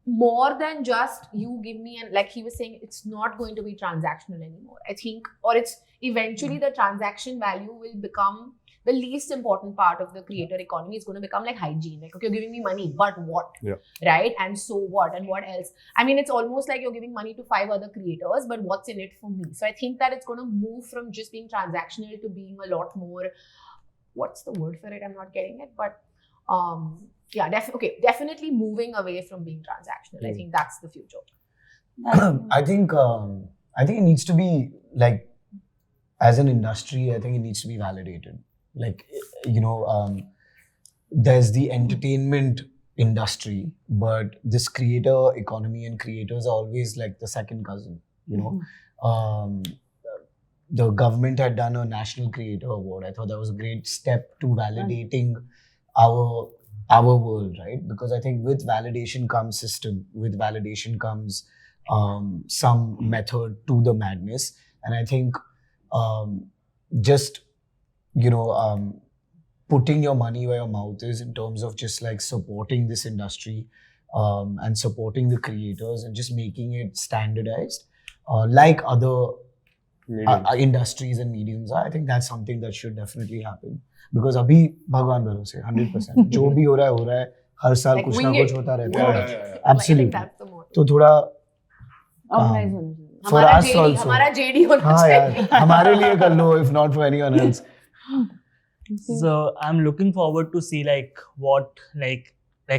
more than just you give me, and like he was saying, it's not going to be transactional anymore. I think, or it's eventually the transaction value will become the least important part of the creator economy. Is going to become like hygiene. Like, okay, you're giving me money, but what? Yeah. Right? And so what? And what else? I mean, it's almost like you're giving money to 5 other creators, but what's in it for me? So I think that it's going to move from just being transactional to being a lot more, what's the word for it? I'm not getting it, but definitely moving away from being transactional. I think that's the future. I think it needs to be like, as an industry, I think it needs to be validated. Like, there's the entertainment industry, but this creator economy and creators are always like the second cousin, the government had done a National Creator Award. I thought that was a great step to validating our world, right? Because I think with validation comes system, with validation comes some method to the madness. And I think just, putting your money where your mouth is in terms of just like supporting this industry and supporting the creators and just making it standardized like other industries and mediums are. I think that's something that should definitely happen. Because abhi Bhagwan bharose 100% जो भी हो रहा है हर साल कुछ ना कुछ होता रहता है. Absolutely. तो थोड़ा Organize होना चाहिए. for us also. हमारा JD होना हाँ यार, चाहिए. हमारे लिए कर लो if not for anyone else. So I'm looking forward to see what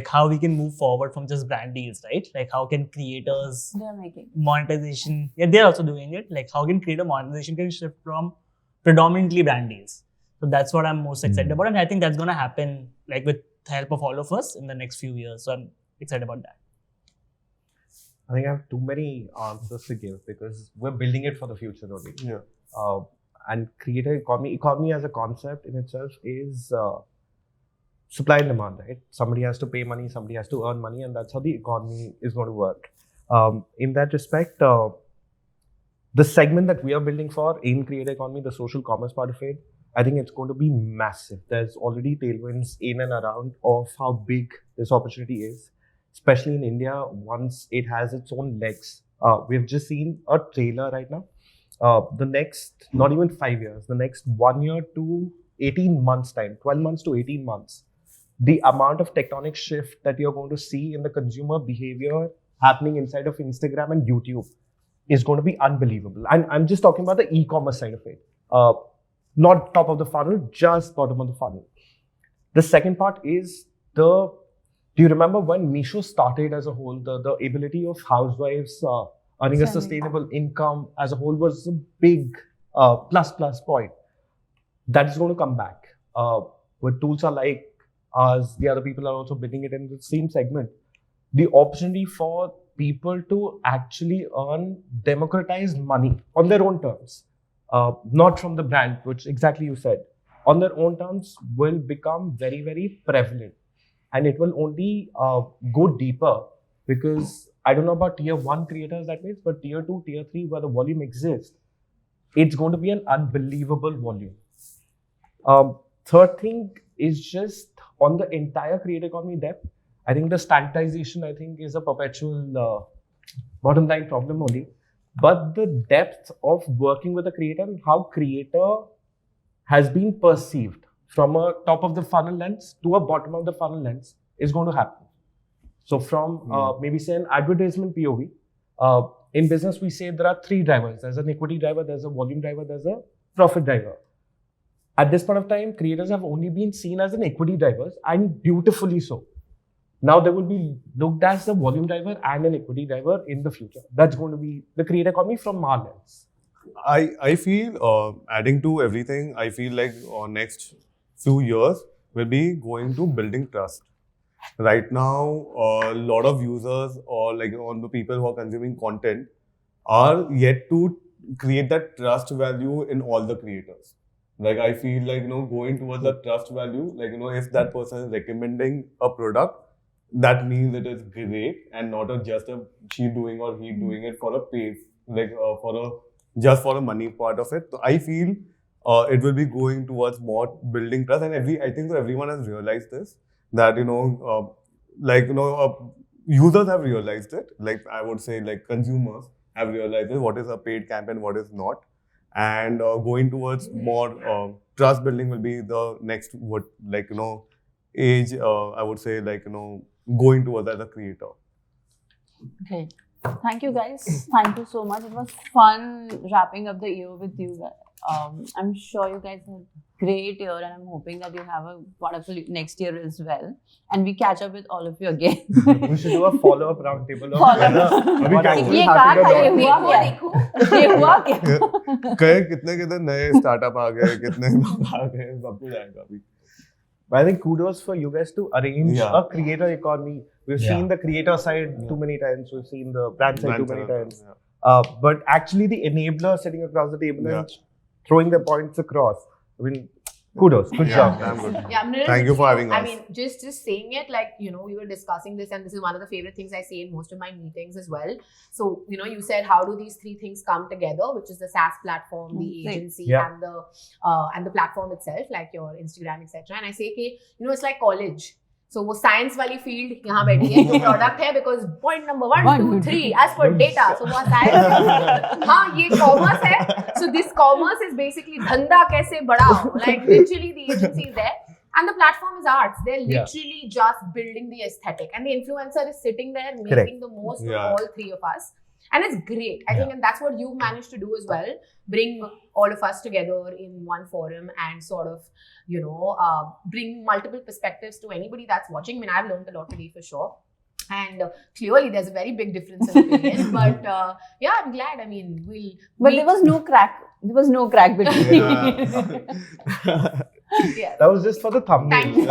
how we can move forward from just brand deals, right? Like how can creators They're making. monetization, they're also doing it. Like how can creator monetization can shift from predominantly brand deals. So that's what I'm most excited about, and I think that's going to happen with help of all of us in the next few years. So I'm excited about that. I think I have too many answers to give because we're building it for the future only. Yeah. And creator economy as a concept in itself is supply and demand, right? Somebody has to pay money, somebody has to earn money, and that's how the economy is going to work. In that respect, the segment that we are building for in creator economy, the social commerce part of it, I think it's going to be massive. There's already tailwinds in and around of how big this opportunity is, especially in India once it has its own legs. We've just seen a trailer right now. The next, not even 5 years, the next 1 year to 18 months time, 12 months to 18 months, the amount of tectonic shift that you're going to see in the consumer behavior happening inside of Instagram and YouTube is going to be unbelievable. And I'm just talking about the e-commerce side of it. Not top of the funnel, just bottom of the funnel. The second part is do you remember when Meesho started as a whole, the ability of housewives earning a sustainable income as a whole was a big plus point. That is going to come back. With tools are like ours, the other people are also building it in the same segment. The opportunity for people to actually earn democratized money on their own terms, not from the brand, which exactly you said, on their own terms will become very, very prevalent. And it will only go deeper because I don't know about tier 1 creators that means, but tier 2, tier 3, where the volume exists, it's going to be an unbelievable volume. Third thing is just on the entire creator economy depth, I think the standardization, I think, is a perpetual bottom line problem only. But the depth of working with a creator and how creator has been perceived from a top of the funnel lens to a bottom of the funnel lens is going to happen. So from maybe say an advertisement POV, in business we say there are 3 drivers. There's an equity driver, there's a volume driver, there's a profit driver. At this point of time, creators have only been seen as an equity drivers, and beautifully so. Now they will be looked as a volume driver and an equity driver in the future. That's going to be the creator economy from our lens. I feel, adding to everything, I feel like next few years will be going to building trust. Right now, a lot of users or on the people who are consuming content are yet to create that trust value in all the creators. I feel going towards the trust value, if that person is recommending a product, that means it is great and not just she doing or he doing it for a pay, just for the money part of it. So I feel it will be going towards more building trust, and I think everyone has realized this, that users have realized it. I would say consumers have realized it, what is a paid campaign, what is not. And going towards more trust building will be the next age, I would say going towards as a creator. Okay. Thank you guys. Thank you so much. It was fun wrapping up the year with you guys. I'm sure you guys had a great year, and I'm hoping that you have a wonderful next year as well. And we catch up with all of you again. We should do a follow-up roundtable. ये कहाँ था? ये हुआ क्या? ये हुआ क्या? कितने नए स्टार्टअप आ गए, कितने लोग आ गए, सब कुछ आएगा अभी. But I think kudos for you guys to arrange a creator economy. We've seen the creator side too many times. We've seen the brand side too many times. But actually the enabler sitting across the table and throwing their points across. I mean, kudos, good job. I'm good. Yeah, Mrinil, Thank you for having I us. mean, just saying it, like, we were discussing this, and this is one of the favorite things I say in most of my meetings as well. So, you said, how do these three things come together, which is the SaaS platform, the agency, Yeah. and the platform itself, like your Instagram, etc. And I say, okay, it's like college. So वो science वाली field यहाँ बैठी है, ये product है because point number 1, 2, 3 as per data. So वो science, हाँ ये commerce है. So this commerce is basically धंधा कैसे बढ़ाओ. Like literally the agency is there and the platform is arts. They're literally just building the aesthetic and the influencer is sitting there making the most of all three of us. And it's great. I think, and that's what you've managed to do as well. Bring all of us together in one forum and sort of, bring multiple perspectives to anybody that's watching. I mean, I've learned a lot today for sure. And clearly there's a very big difference in opinion. But yeah, I'm glad. I mean, But there was no crack. There was no crack between. Yeah. That was just for the thumbnail. Thank you.